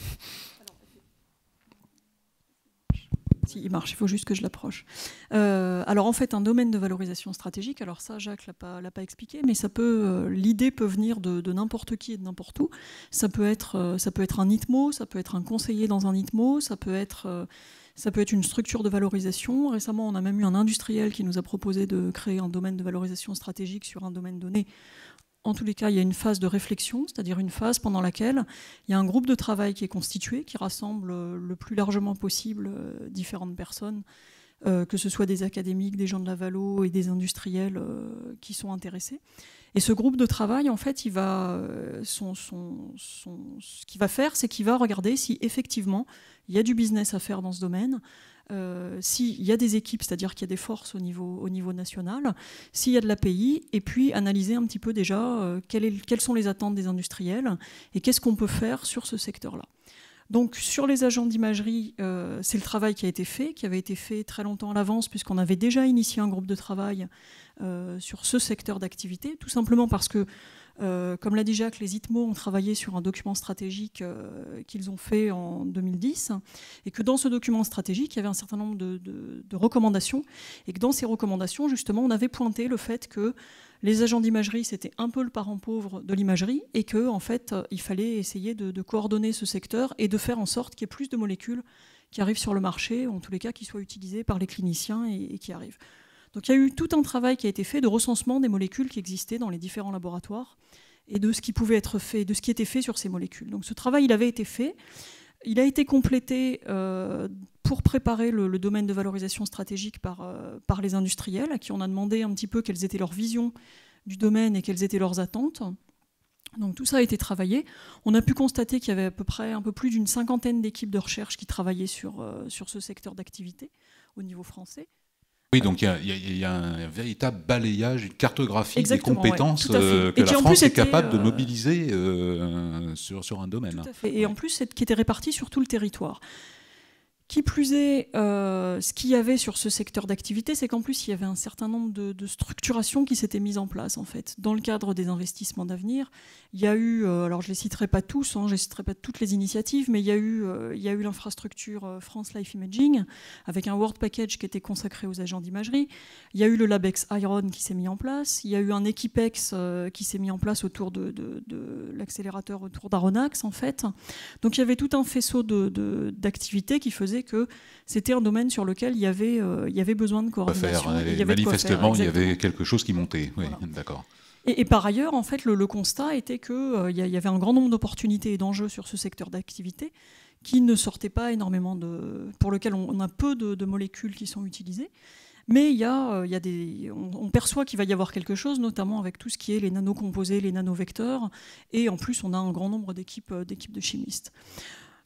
Si, il marche, il faut juste que je l'approche. Alors en fait, un domaine de valorisation stratégique, alors ça Jacques l'a pas expliqué, mais ça peut, l'idée peut venir de n'importe qui et de n'importe où. Ça peut être un ITMO, ça peut être un conseiller dans un ITMO, ça peut être une structure de valorisation. Récemment, on a même eu un industriel qui nous a proposé de créer un domaine de valorisation stratégique sur un domaine donné. En tous les cas, il y a une phase de réflexion, c'est-à-dire une phase pendant laquelle il y a un groupe de travail qui est constitué, qui rassemble le plus largement possible différentes personnes, que ce soit des académiques, des gens de la valo et des industriels qui sont intéressés. Et ce groupe de travail, en fait, ce qu'il va faire, c'est qu'il va regarder si effectivement il y a du business à faire dans ce domaine, s'il y a des équipes, c'est-à-dire qu'il y a des forces au niveau national, s'il y a de l'API, et puis analyser un petit peu déjà quelles sont les attentes des industriels et qu'est-ce qu'on peut faire sur ce secteur-là. Donc sur les agents d'imagerie, c'est le travail qui a été fait, qui avait été fait très longtemps à l'avance, puisqu'on avait déjà initié un groupe de travail sur ce secteur d'activité, tout simplement parce que comme l'a dit Jacques, les ITMO ont travaillé sur un document stratégique qu'ils ont fait en 2010, et que dans ce document stratégique, il y avait un certain nombre de recommandations, et que dans ces recommandations, justement, on avait pointé le fait que les agents d'imagerie, c'était un peu le parent pauvre de l'imagerie, et que, en fait, il fallait essayer de coordonner ce secteur et de faire en sorte qu'il y ait plus de molécules qui arrivent sur le marché, ou en tous les cas qui soient utilisées par les cliniciens et qui arrivent. Donc il y a eu tout un travail qui a été fait de recensement des molécules qui existaient dans les différents laboratoires et de ce qui pouvait être fait, de ce qui était fait sur ces molécules. Donc ce travail, il avait été fait. Il a été complété pour préparer le domaine de valorisation stratégique par les industriels, à qui on a demandé un petit peu quelles étaient leurs visions du domaine et quelles étaient leurs attentes. Donc tout ça a été travaillé. On a pu constater qu'il y avait à peu près un peu plus d'une 50aine d'équipes de recherche qui travaillaient sur ce secteur d'activité au niveau français. Oui, donc il y a un véritable balayage, une cartographie Exactement, des compétences ouais, que la France est capable de mobiliser sur un domaine. Tout à fait. Et en plus, qui était répartie sur tout le territoire. Qui plus est, ce qu'il y avait sur ce secteur d'activité, c'est qu'en plus, il y avait un certain nombre de structurations qui s'étaient mises en place, en fait. Dans le cadre des investissements d'avenir, il y a eu, alors je ne les citerai pas tous, je ne citerai pas toutes les initiatives, mais il y a eu l'infrastructure France Life Imaging, avec un World Package qui était consacré aux agents d'imagerie. Il y a eu le LabEx Iron qui s'est mis en place. Il y a eu un Equipex qui s'est mis en place autour de l'accélérateur autour d'Aronax, en fait. Donc il y avait tout un faisceau d'activités qui faisaient que c'était un domaine sur lequel il y avait besoin de coordination. Manifestement, il y avait quelque chose qui montait. Oui, voilà. D'accord. Et par ailleurs, en fait, le constat était qu'il y avait un grand nombre d'opportunités et d'enjeux sur ce secteur d'activité qui ne sortaient pas énormément pour lequel on a peu de molécules qui sont utilisées. Mais on perçoit qu'il va y avoir quelque chose, notamment avec tout ce qui est les nanocomposés, les nanovecteurs, et en plus, on a un grand nombre d'équipes de chimistes.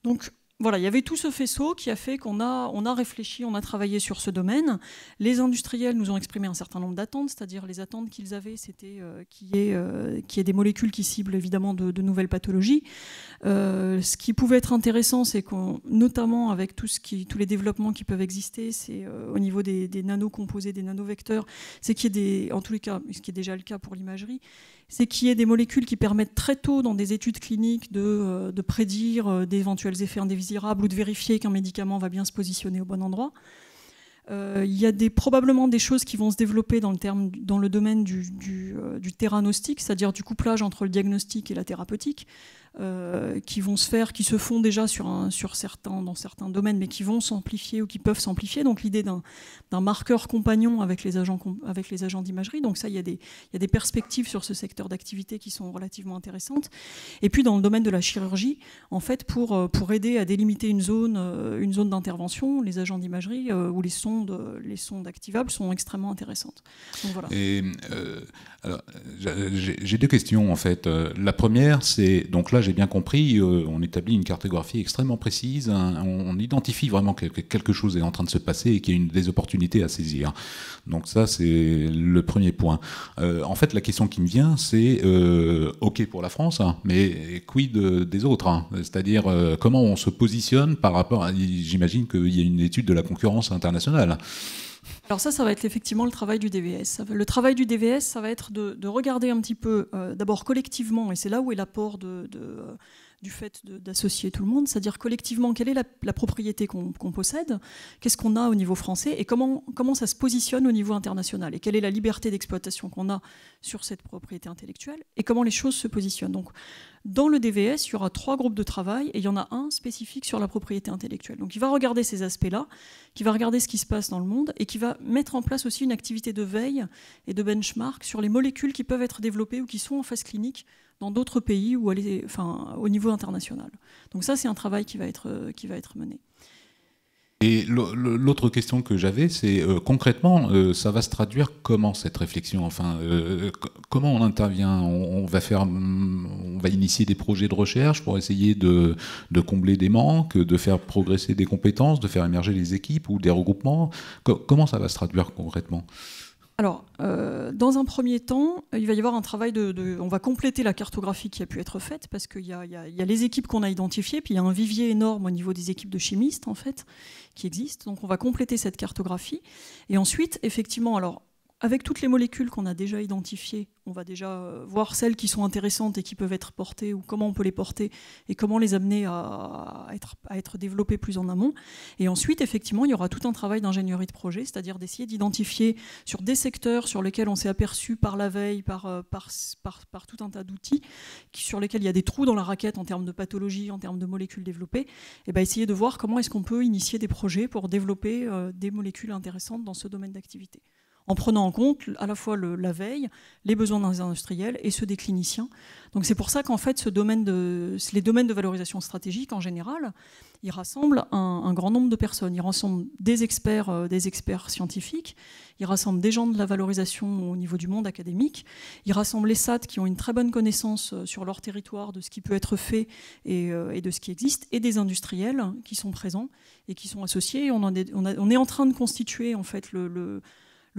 Donc, voilà, il y avait tout ce faisceau qui a fait qu'on a réfléchi, on a travaillé sur ce domaine. Les industriels nous ont exprimé un certain nombre d'attentes, c'est-à-dire les attentes qu'ils avaient, c'était qu'il y ait des molécules qui ciblent évidemment de nouvelles pathologies. Ce qui pouvait être intéressant, c'est notamment avec tous les développements qui peuvent exister, c'est au niveau des nanocomposés, des nanovecteurs, c'est qu'il y ait en tous les cas, ce qui est déjà le cas pour l'imagerie, c'est qu'il y ait des molécules qui permettent très tôt dans des études cliniques de prédire d'éventuels effets indésirables ou de vérifier qu'un médicament va bien se positionner au bon endroit. Il y a probablement des choses qui vont se développer dans le domaine du theranostic, c'est-à-dire du couplage entre le diagnostic et la thérapeutique. qui se font déjà dans certains domaines, mais qui vont s'amplifier ou qui peuvent s'amplifier. Donc l'idée d'un marqueur compagnon avec les agents d'imagerie. Donc ça, il y a des perspectives sur ce secteur d'activité qui sont relativement intéressantes. Et puis dans le domaine de la chirurgie, en fait, pour aider à délimiter une zone d'intervention, les agents d'imagerie ou les sondes activables sont extrêmement intéressantes. Donc, voilà. Et alors, j'ai 2 questions en fait. La première, c'est donc là j'ai bien compris, on établit une cartographie extrêmement précise, hein, on identifie vraiment que quelque chose est en train de se passer et qu'il y a des opportunités à saisir. Donc ça c'est le premier point. En fait la question qui me vient c'est ok pour la France, hein, mais quid des autres, hein, c'est-à-dire comment on se positionne par rapport à, j'imagine qu'il y a une étude de la concurrence internationale. Alors ça va être effectivement le travail du DVS. Le travail du DVS, ça va être de regarder un petit peu, d'abord collectivement, et c'est là où est l'apport du fait d'associer tout le monde, c'est-à-dire collectivement, quelle est la propriété qu'on possède, qu'est-ce qu'on a au niveau français, et comment ça se positionne au niveau international, et quelle est la liberté d'exploitation qu'on a sur cette propriété intellectuelle, et comment les choses se positionnent. Donc, dans le DVS, il y aura 3 groupes de travail, et il y en a un spécifique sur la propriété intellectuelle. Donc il va regarder ces aspects-là, qui va regarder ce qui se passe dans le monde, et qui va mettre en place aussi une activité de veille et de benchmark sur les molécules qui peuvent être développées ou qui sont en phase clinique dans d'autres pays ou au niveau international. Donc ça, c'est un travail qui va être mené. Et l'autre question que j'avais, c'est concrètement, ça va se traduire comment cette réflexion? Enfin, comment on intervient? On va initier des projets de recherche pour essayer de combler des manques, de faire progresser des compétences, de faire émerger les équipes ou des regroupements. Comment ça va se traduire concrètement? Alors, dans un premier temps, il va y avoir un travail on va compléter la cartographie qui a pu être faite, parce qu'il y a les équipes qu'on a identifiées, puis il y a un vivier énorme au niveau des équipes de chimistes, en fait, qui existent. Donc on va compléter cette cartographie. Et ensuite, effectivement, alors, avec toutes les molécules qu'on a déjà identifiées, on va déjà voir celles qui sont intéressantes et qui peuvent être portées, ou comment on peut les porter, et comment les amener à être développées plus en amont. Et ensuite, effectivement, il y aura tout un travail d'ingénierie de projet, c'est-à-dire d'essayer d'identifier sur des secteurs sur lesquels on s'est aperçu par la veille, par tout un tas d'outils, sur lesquels il y a des trous dans la raquette en termes de pathologie, en termes de molécules développées, et bien essayer de voir comment est-ce qu'on peut initier des projets pour développer des molécules intéressantes dans ce domaine d'activité, en prenant en compte à la fois la veille, les besoins des industriels et ceux des cliniciens. Donc c'est pour ça qu'en fait, les domaines de valorisation stratégique, en général, ils rassemblent un grand nombre de personnes. Ils rassemblent des experts scientifiques, ils rassemblent des gens de la valorisation au niveau du monde académique, ils rassemblent les SAT qui ont une très bonne connaissance sur leur territoire de ce qui peut être fait et de ce qui existe, et des industriels qui sont présents et qui sont associés. On est en train de constituer en fait le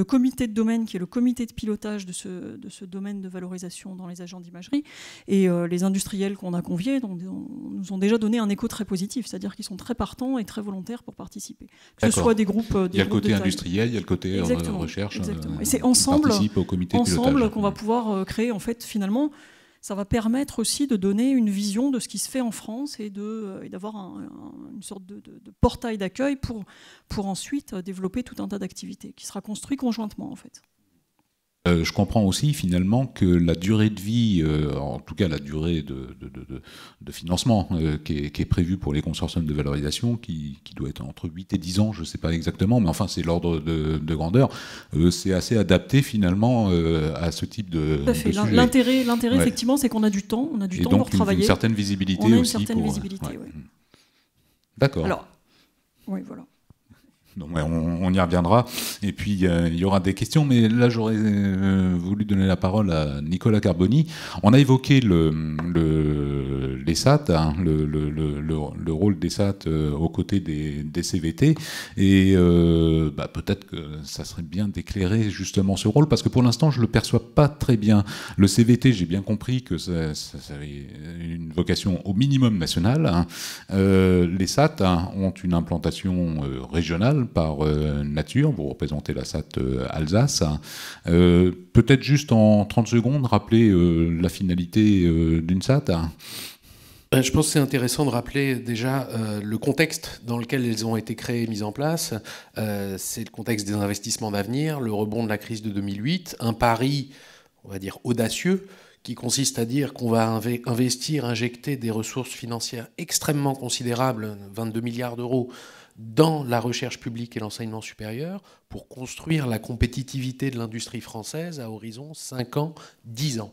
comité de domaine, qui est le comité de pilotage de ce domaine de valorisation dans les agents d'imagerie. Et les industriels qu'on a conviés nous ont déjà donné un écho très positif, c'est-à-dire qu'ils sont très partants et très volontaires pour participer. Que ce soit des groupes il y a le côté industriel, il y a le côté recherche. Exactement. Et c'est ensemble qu'on va pouvoir créer, en fait, finalement, ça va permettre aussi de donner une vision de ce qui se fait en France et d'avoir une sorte de portail d'accueil pour ensuite développer tout un tas d'activités qui sera construit conjointement, en fait. Je comprends aussi finalement que la durée de vie, en tout cas la durée de financement qui est prévue pour les consortiums de valorisation, qui doit être entre 8 et 10 ans, je ne sais pas exactement, mais enfin c'est l'ordre de grandeur, c'est assez adapté finalement à ce type de sujet. L'intérêt effectivement, c'est qu'on a du temps, pour travailler. Une certaine visibilité on a aussi. Une certaine visibilité, ouais. D'accord. Alors, oui, voilà. Donc, on y reviendra. Et puis, il y aura des questions. Mais là, j'aurais voulu donner la parole à Nicolas Carboni. On a évoqué les SAT, hein, le rôle des SAT aux côtés des CVT. Et peut-être que ça serait bien d'éclairer justement ce rôle, parce que pour l'instant, je ne le perçois pas très bien. Le CVT, j'ai bien compris que ça avait une vocation au minimum nationale. Hein. Les SAT ont une implantation régionale par nature. Vous représentez la SAT Alsace. Peut-être juste en 30 secondes, rappeler la finalité d'une SAT. Je pense que c'est intéressant de rappeler déjà le contexte dans lequel elles ont été créées et mises en place. C'est le contexte des investissements d'avenir, le rebond de la crise de 2008, un pari on va dire, audacieux, qui consiste à dire qu'on va investir, injecter des ressources financières extrêmement considérables, 22 milliards d'euros, dans la recherche publique et l'enseignement supérieur pour construire la compétitivité de l'industrie française à horizon 5 ans, 10 ans.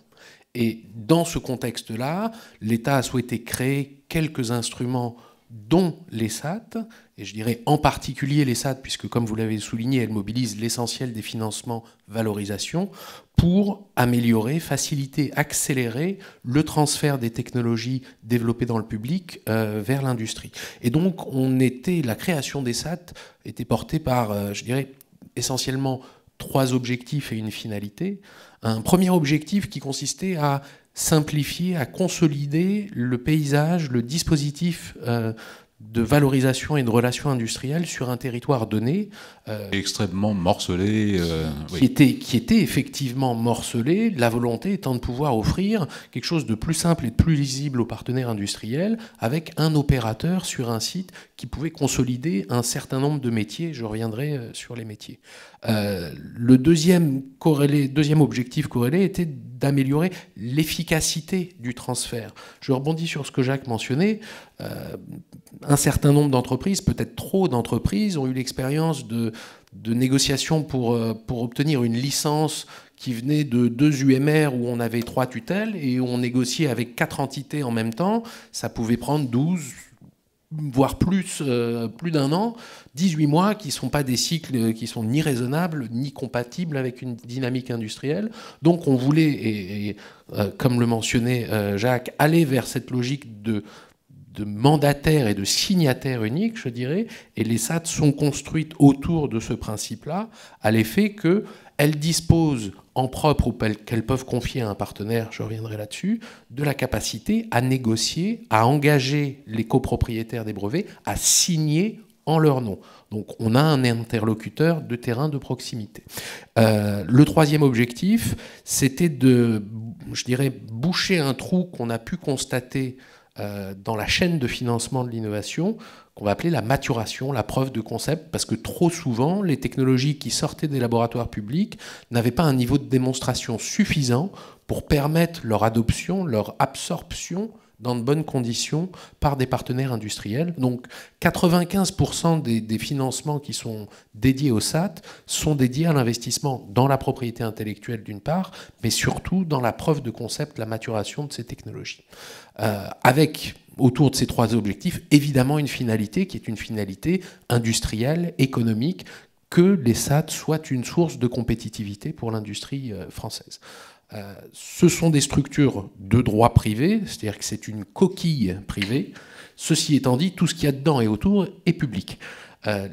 Et dans ce contexte-là, l'État a souhaité créer quelques instruments dont les SAT, et je dirais en particulier les SAT, puisque comme vous l'avez souligné, elles mobilisent l'essentiel des financements valorisation, pour améliorer, faciliter, accélérer le transfert des technologies développées dans le public vers l'industrie. Et donc, la création des SAT était portée par, je dirais, essentiellement 3 objectifs et une finalité. Un premier objectif qui consistait à simplifier, à consolider le paysage, le dispositif de valorisation et de relations industrielles sur un territoire donné. Extrêmement morcelé. Qui était effectivement morcelé, la volonté étant de pouvoir offrir quelque chose de plus simple et de plus lisible aux partenaires industriels, avec un opérateur sur un site qui pouvait consolider un certain nombre de métiers. Je reviendrai sur les métiers. Le deuxième objectif corrélé était d'améliorer l'efficacité du transfert. Je rebondis sur ce que Jacques mentionnait. Un certain nombre d'entreprises, peut-être trop d'entreprises, ont eu l'expérience de négociations pour obtenir une licence qui venait de 2 UMR où on avait 3 tutelles et où on négociait avec 4 entités en même temps. Ça pouvait prendre 12, voire plus d'un an, 18 mois, qui ne sont pas des cycles qui sont ni raisonnables, ni compatibles avec une dynamique industrielle. Donc on voulait, comme le mentionnait Jacques, aller vers cette logique de mandataire et de signataire unique, je dirais, et les SAT sont construites autour de ce principe-là, à l'effet qu'elles disposent en propre ou qu'elles peuvent confier à un partenaire, je reviendrai là-dessus, de la capacité à négocier, à engager les copropriétaires des brevets, à signer en leur nom. Donc on a un interlocuteur de terrain de proximité. Le troisième objectif, c'était de, je dirais, boucher un trou qu'on a pu constater dans la chaîne de financement de l'innovation, qu'on va appeler la maturation, la preuve de concept, parce que trop souvent, les technologies qui sortaient des laboratoires publics n'avaient pas un niveau de démonstration suffisant pour permettre leur adoption, leur absorption dans de bonnes conditions par des partenaires industriels. Donc 95% des financements qui sont dédiés au SAT sont dédiés à l'investissement dans la propriété intellectuelle d'une part, mais surtout dans la preuve de concept, la maturation de ces technologies. Avec, autour de ces 3 objectifs, évidemment une finalité qui est une finalité industrielle, économique, que les SAT soient une source de compétitivité pour l'industrie française. Ce sont des structures de droit privé, c'est-à-dire que c'est une coquille privée. Ceci étant dit, tout ce qu'il y a dedans et autour est public.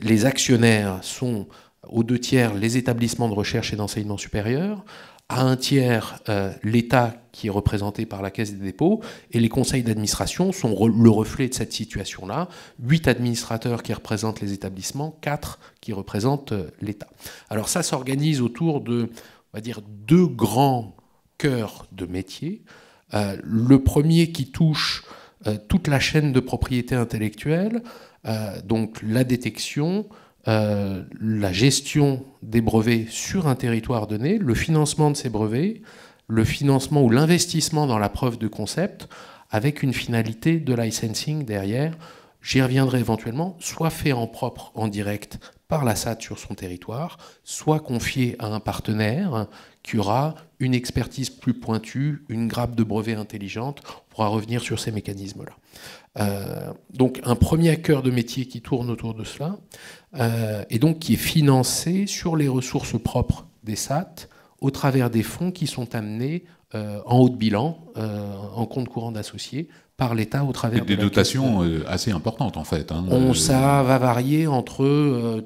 Les actionnaires sont aux 2 tiers les établissements de recherche et d'enseignement supérieur, à 1 tiers l'État qui est représenté par la Caisse des dépôts, et les conseils d'administration sont le reflet de cette situation-là. 8 administrateurs qui représentent les établissements, 4 qui représentent l'État. Alors ça s'organise autour de, on va dire, 2 grands cœur de métier. Le premier qui touche toute la chaîne de propriété intellectuelle, donc la détection, la gestion des brevets sur un territoire donné, le financement de ces brevets, le financement ou l'investissement dans la preuve de concept, avec une finalité de licensing derrière. J'y reviendrai éventuellement, soit fait en propre, en direct, par la SAT sur son territoire, soit confié à un partenaire qui aura une expertise plus pointue, une grappe de brevets intelligente. On pourra revenir sur ces mécanismes-là. Donc un premier cœur de métier qui tourne autour de cela, et donc qui est financé sur les ressources propres des SAT, au travers des fonds qui sont amenés en haut de bilan, en compte courant d'associés, par l'État au travers des dotations assez importantes en fait. Ça va varier entre,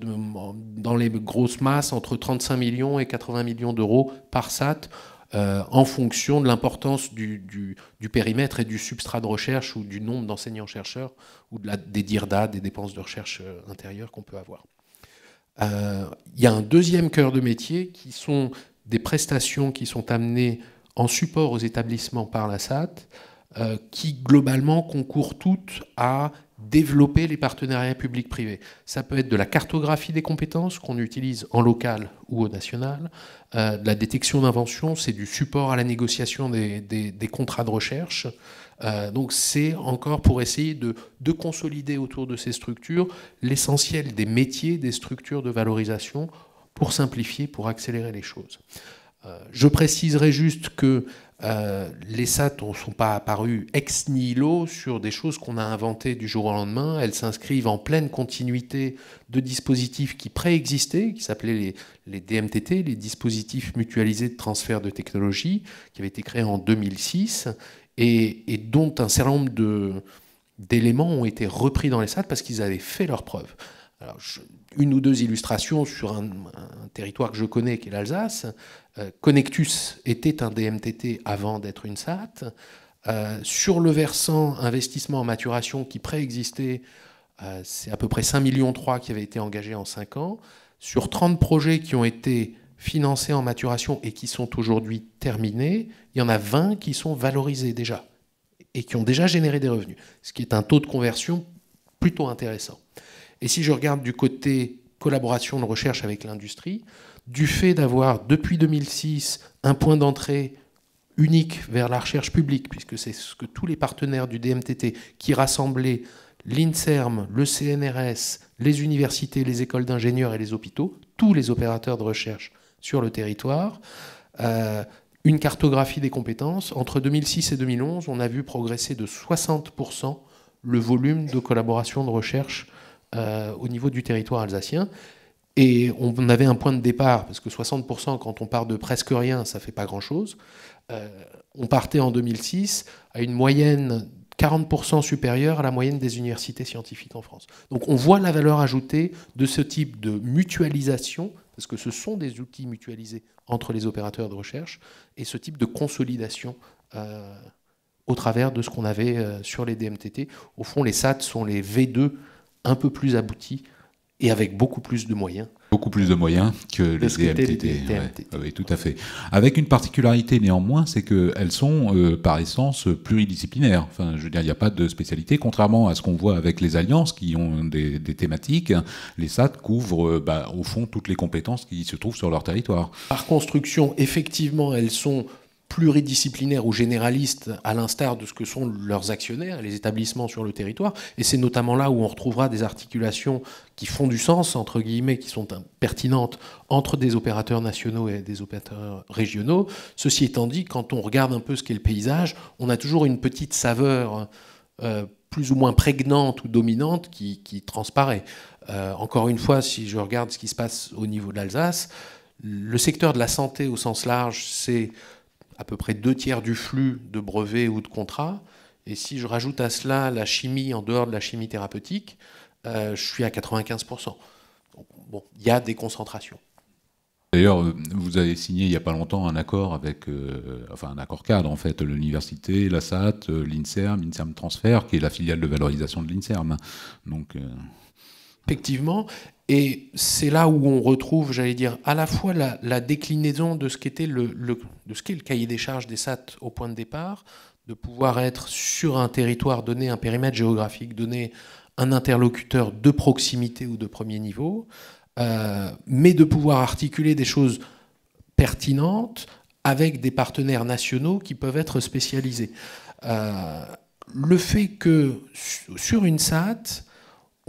dans les grosses masses, entre 35 millions et 80 millions d'euros par SAT, en fonction de l'importance du périmètre et du substrat de recherche ou du nombre d'enseignants-chercheurs ou des DIRDA, des dépenses de recherche intérieures qu'on peut avoir. Il y a un deuxième cœur de métier qui sont des prestations qui sont amenées en support aux établissements par la SAT, qui globalement concourent toutes à développer les partenariats publics-privés. Ça peut être de la cartographie des compétences qu'on utilise en local ou au national, de la détection d'invention, c'est du support à la négociation des contrats de recherche. Donc c'est encore pour essayer de consolider autour de ces structures l'essentiel des métiers, des structures de valorisation pour simplifier, pour accélérer les choses. Je préciserai juste que les SAT ne sont pas apparues ex nihilo sur des choses qu'on a inventées du jour au lendemain. Elles s'inscrivent en pleine continuité de dispositifs qui préexistaient, qui s'appelaient les DMTT, les dispositifs mutualisés de transfert de technologie, qui avaient été créés en 2006 et dont un certain nombre d'éléments ont été repris dans les SAT parce qu'ils avaient fait leurs preuves. Alors, une ou deux illustrations sur un territoire que je connais, qui est l'Alsace. Connectus était un DMTT avant d'être une SAT. Sur le versant investissement en maturation qui préexistait, c'est à peu près 5,3 millions qui avaient été engagés en 5 ans. Sur 30 projets qui ont été financés en maturation et qui sont aujourd'hui terminés, il y en a 20 qui sont valorisés déjà et qui ont déjà généré des revenus, ce qui est un taux de conversion plutôt intéressant. Et si je regarde du côté collaboration de recherche avec l'industrie, du fait d'avoir, depuis 2006, un point d'entrée unique vers la recherche publique, puisque c'est ce que tous les partenaires du DMTT qui rassemblaient l'INSERM, le CNRS, les universités, les écoles d'ingénieurs et les hôpitaux, tous les opérateurs de recherche sur le territoire, une cartographie des compétences. Entre 2006 et 2011, on a vu progresser de 60% le volume de collaboration de recherche au niveau du territoire alsacien. Et on avait un point de départ, parce que 60%, quand on part de presque rien, ça ne fait pas grand-chose. On partait en 2006 à une moyenne 40% supérieure à la moyenne des universités scientifiques en France. Donc on voit la valeur ajoutée de ce type de mutualisation, parce que ce sont des outils mutualisés entre les opérateurs de recherche, et ce type de consolidation au travers de ce qu'on avait sur les DMTT. Au fond, les SAT sont les V2 un peu plus aboutis et avec beaucoup plus de moyens. Beaucoup plus de moyens que les DMTT. Ouais, oui, tout à fait. Avec une particularité néanmoins, c'est qu'elles sont par essence pluridisciplinaires. Enfin, je veux dire, il n'y a pas de spécialité. Contrairement à ce qu'on voit avec les alliances qui ont des thématiques, les SAT couvrent au fond toutes les compétences qui se trouvent sur leur territoire. Par construction, effectivement, elles sont pluridisciplinaires ou généralistes, à l'instar de ce que sont leurs actionnaires, les établissements sur le territoire. Et c'est notamment là où on retrouvera des articulations qui font du sens, entre guillemets, qui sont pertinentes entre des opérateurs nationaux et des opérateurs régionaux. Ceci étant dit, quand on regarde un peu ce qu'est le paysage, on a toujours une petite saveur plus ou moins prégnante ou dominante qui transparaît. Encore une fois, si je regarde ce qui se passe au niveau de l'Alsace, le secteur de la santé au sens large, c'est à peu près 2/3 du flux de brevets ou de contrats. Et si je rajoute à cela la chimie en dehors de la chimie thérapeutique, je suis à 95%. Donc, bon, il y a des concentrations. D'ailleurs, vous avez signé il n'y a pas longtemps un accord avec, un accord cadre en fait, l'université, la SAT, l'INSERM, l'INSERM Transfert, qui est la filiale de valorisation de l'INSERM. Donc, effectivement. Et c'est là où on retrouve, j'allais dire, à la fois la déclinaison de ce qu'était de ce qu'est le cahier des charges des SAT au point de départ, de pouvoir être sur un territoire donné, un périmètre géographique donné, un interlocuteur de proximité ou de premier niveau, mais de pouvoir articuler des choses pertinentes avec des partenaires nationaux qui peuvent être spécialisés. Le fait que sur une SAT,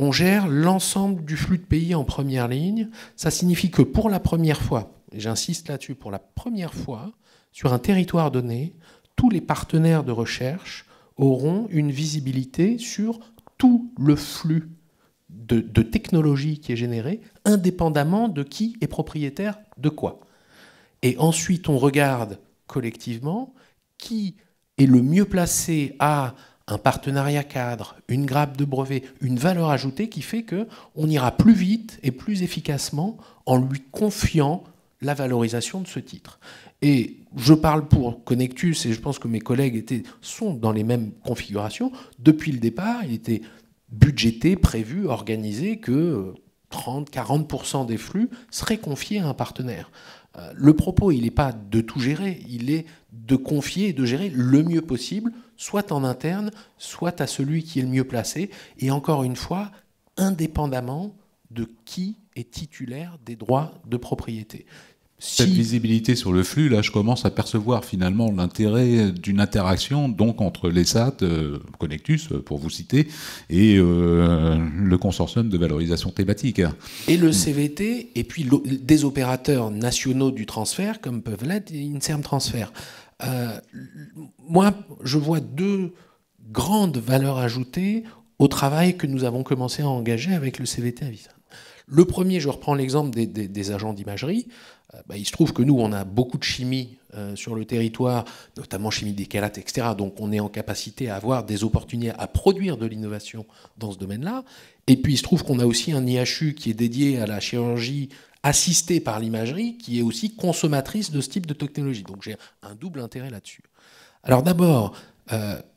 on gère l'ensemble du flux de pays en première ligne. Ça signifie que pour la première fois, et j'insiste là-dessus, pour la première fois, sur un territoire donné, tous les partenaires de recherche auront une visibilité sur tout le flux de technologie qui est généré, indépendamment de qui est propriétaire de quoi. Et ensuite, on regarde collectivement qui est le mieux placé à un partenariat cadre, une grappe de brevet, une valeur ajoutée qui fait qu'on ira plus vite et plus efficacement en lui confiant la valorisation de ce titre. Et je parle pour Connectus, et je pense que mes collègues sont dans les mêmes configurations. Depuis le départ, il était budgété, prévu, organisé que 30-40% des flux seraient confiés à un partenaire. Le propos, il n'est pas de tout gérer, il est de confier et de gérer le mieux possible, soit en interne, soit à celui qui est le mieux placé, et encore une fois, indépendamment de qui est titulaire des droits de propriété. Cette visibilité sur le flux, là, je commence à percevoir finalement l'intérêt d'une interaction donc entre les SAT, Connectus, pour vous citer, et le consortium de valorisation thématique. Et le CVT, et puis des opérateurs nationaux du transfert, comme peuvent l'être Inserm Transfert. Moi, je vois deux grandes valeurs ajoutées au travail que nous avons commencé à engager avec le CVT à Visan. Le premier, je reprends l'exemple des agents d'imagerie. Il se trouve que nous, on a beaucoup de chimie sur le territoire, notamment chimie des chalates, etc. Donc on est en capacité à avoir des opportunités à produire de l'innovation dans ce domaine-là. Et puis il se trouve qu'on a aussi un IHU qui est dédié à la chirurgie assistée par l'imagerie, qui est aussi consommatrice de ce type de technologie. Donc j'ai un double intérêt là-dessus. Alors d'abord,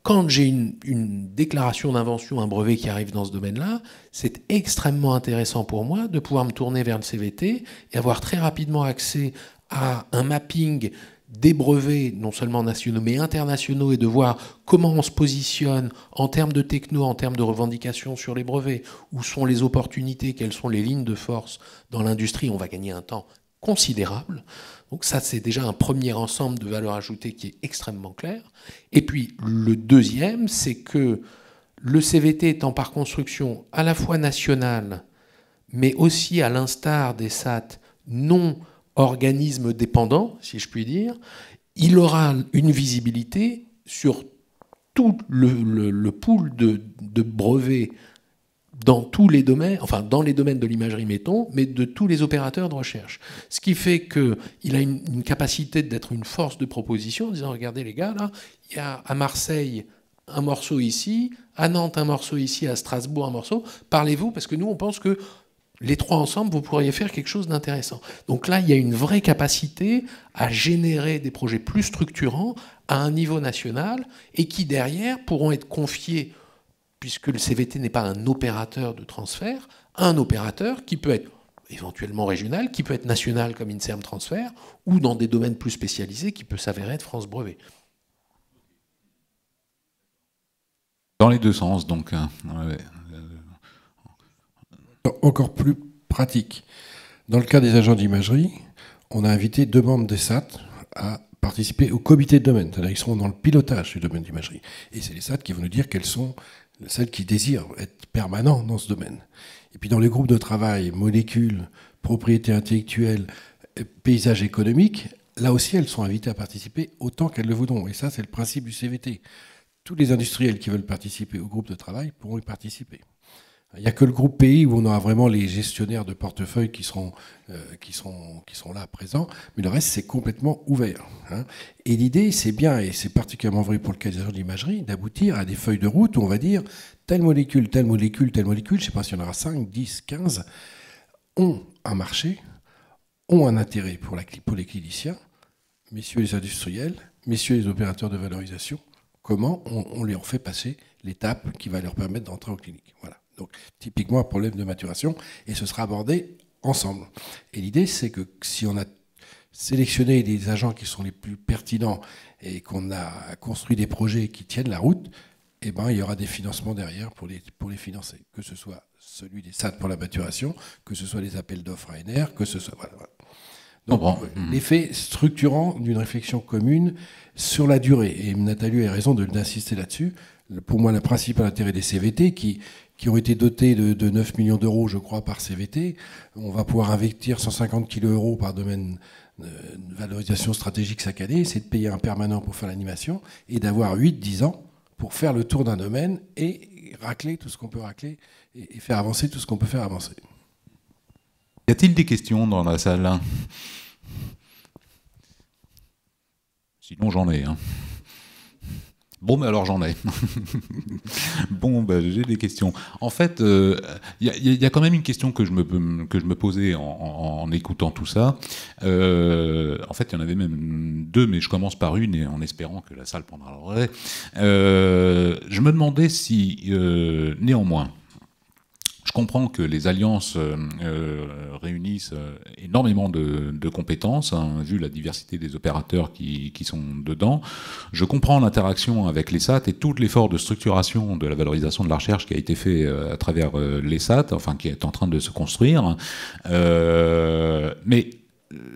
quand j'ai une déclaration d'invention, un brevet qui arrive dans ce domaine-là, c'est extrêmement intéressant pour moi de pouvoir me tourner vers le CVT et avoir très rapidement accès à un mapping des brevets, non seulement nationaux, mais internationaux, et de voir comment on se positionne en termes de techno, en termes de revendications sur les brevets, où sont les opportunités, quelles sont les lignes de force dans l'industrie. On va gagner un temps considérable. Donc ça, c'est déjà un premier ensemble de valeurs ajoutées qui est extrêmement clair. Et puis le deuxième, c'est que le CVT étant par construction à la fois national, mais aussi à l'instar des SAT non organismes dépendants, si je puis dire, il aura une visibilité sur tout le pool de brevets dans tous les domaines, enfin dans les domaines de l'imagerie, mettons, mais de tous les opérateurs de recherche. Ce qui fait qu'il a une capacité d'être une force de proposition en disant, regardez les gars, là, il y a à Marseille un morceau ici, à Nantes un morceau ici, à Strasbourg un morceau, parlez-vous, parce que nous on pense que les trois ensemble, vous pourriez faire quelque chose d'intéressant. Donc là, il y a une vraie capacité à générer des projets plus structurants à un niveau national et qui derrière pourront être confiés, puisque le CVT n'est pas un opérateur de transfert, un opérateur qui peut être éventuellement régional, qui peut être national comme Inserm Transfert, ou dans des domaines plus spécialisés qui peut s'avérer être France Brevet. Dans les deux sens, donc. Ouais. Encore plus pratique. Dans le cas des agents d'imagerie, on a invité 2 membres des SAT à participer au comité de domaine. C'est-à-dire qu'ils seront dans le pilotage du domaine d'imagerie. Et c'est les SAT qui vont nous dire quelles sont celles qui désirent être permanents dans ce domaine. Et puis dans les groupes de travail, molécules, propriété intellectuelle, paysage économique, là aussi elles sont invitées à participer autant qu'elles le voudront. Et ça, c'est le principe du CVT. Tous les industriels qui veulent participer au groupe de travail pourront y participer. Il n'y a que le groupe pays où on aura vraiment les gestionnaires de portefeuille qui seront là présents, mais le reste, c'est complètement ouvert. Et l'idée, c'est bien, et c'est particulièrement vrai pour le cas des agents d'imagerie, d'aboutir à des feuilles de route où on va dire telle molécule, telle molécule, telle molécule, je ne sais pas s'il y en aura 5, 10, 15, ont un marché, ont un intérêt pour les cliniciens, messieurs les industriels, messieurs les opérateurs de valorisation, comment on leur fait passer l'étape qui va leur permettre d'entrer en clinique. Voilà. Donc, typiquement, un problème de maturation, et ce sera abordé ensemble. Et l'idée, c'est que si on a sélectionné des agents qui sont les plus pertinents et qu'on a construit des projets qui tiennent la route, eh ben, il y aura des financements derrière pour les financer. Que ce soit celui des SAT pour la maturation, que ce soit les appels d'offres ANR, que ce soit... Voilà. Donc, l'effet structurant d'une réflexion commune sur la durée. Et Nathalie a raison d'insister là-dessus. Pour moi, le principal intérêt des CVT, qui ont été dotés de 9 millions d'euros, je crois, par CVT, on va pouvoir investir 150 kg euros par domaine de valorisation stratégique chaque année, c'est de payer un permanent pour faire l'animation et d'avoir 8-10 ans pour faire le tour d'un domaine et racler tout ce qu'on peut racler et faire avancer tout ce qu'on peut faire avancer. Y a-t-il des questions dans la salle? Sinon, j'en ai. Bon, mais alors j'en ai. Bon, j'ai des questions. En fait, y a quand même une question que je me posais en écoutant tout ça. En fait, il y en avait même 2, mais je commence par une et en espérant que la salle prendra le relais. Je me demandais si, néanmoins, je comprends que les alliances réunissent énormément de compétences, hein, vu la diversité des opérateurs qui sont dedans. Je comprends l'interaction avec l'ESAT et tout l'effort de structuration de la valorisation de la recherche qui a été fait à travers l'ESAT, enfin qui est en train de se construire. Mais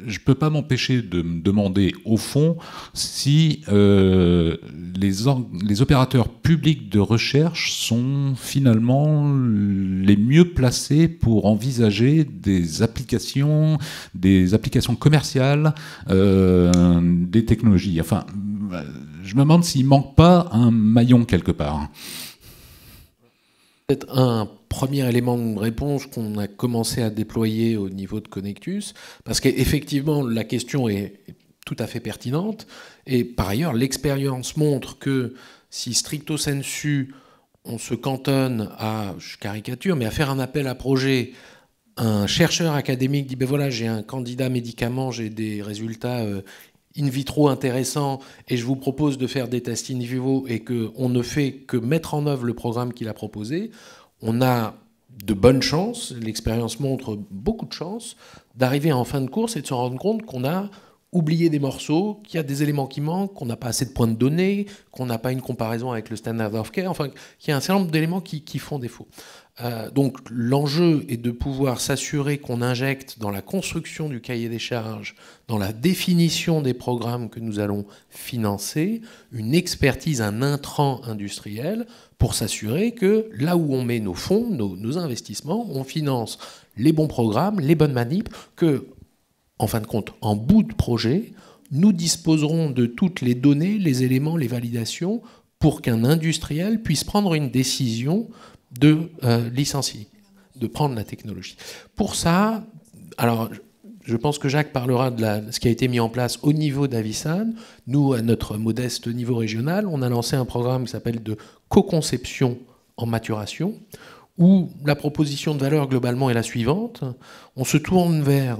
je ne peux pas m'empêcher de me demander, au fond, si les opérateurs publics de recherche sont finalement les mieux placés pour envisager des applications commerciales des technologies. Enfin, je me demande s'il ne manque pas un maillon quelque part. Peut-être un premier élément de réponse qu'on a commencé à déployer au niveau de Connectus, parce qu'effectivement, la question est tout à fait pertinente. Et par ailleurs, l'expérience montre que si stricto sensu, on se cantonne à, je caricature, mais à faire un appel à projet, un chercheur académique dit, ben voilà, j'ai un candidat médicament, j'ai des résultats in vitro intéressants, et je vous propose de faire des tests in vivo, et qu'on ne fait que mettre en œuvre le programme qu'il a proposé, on a de bonnes chances, l'expérience montre beaucoup de chances, d'arriver en fin de course et de se rendre compte qu'on a oublié des morceaux, qu'il y a des éléments qui manquent, qu'on n'a pas assez de points de données, qu'on n'a pas une comparaison avec le standard of care, enfin, qu'il y a un certain nombre d'éléments qui font défaut. Donc l'enjeu est de pouvoir s'assurer qu'on injecte dans la construction du cahier des charges, dans la définition des programmes que nous allons financer, une expertise, un intrant industriel pour s'assurer que là où on met nos fonds, nos investissements, on finance les bons programmes, les bonnes manips, que, en fin de compte, en bout de projet, nous disposerons de toutes les données, les éléments, les validations pour qu'un industriel puisse prendre une décision de licencier, de prendre la technologie. Pour ça, alors je pense que Jacques parlera de ce qui a été mis en place au niveau d'Avisan. Nous, à notre modeste niveau régional, on a lancé un programme qui s'appelle de co-conception en maturation, où la proposition de valeur globalement est la suivante. On se tourne vers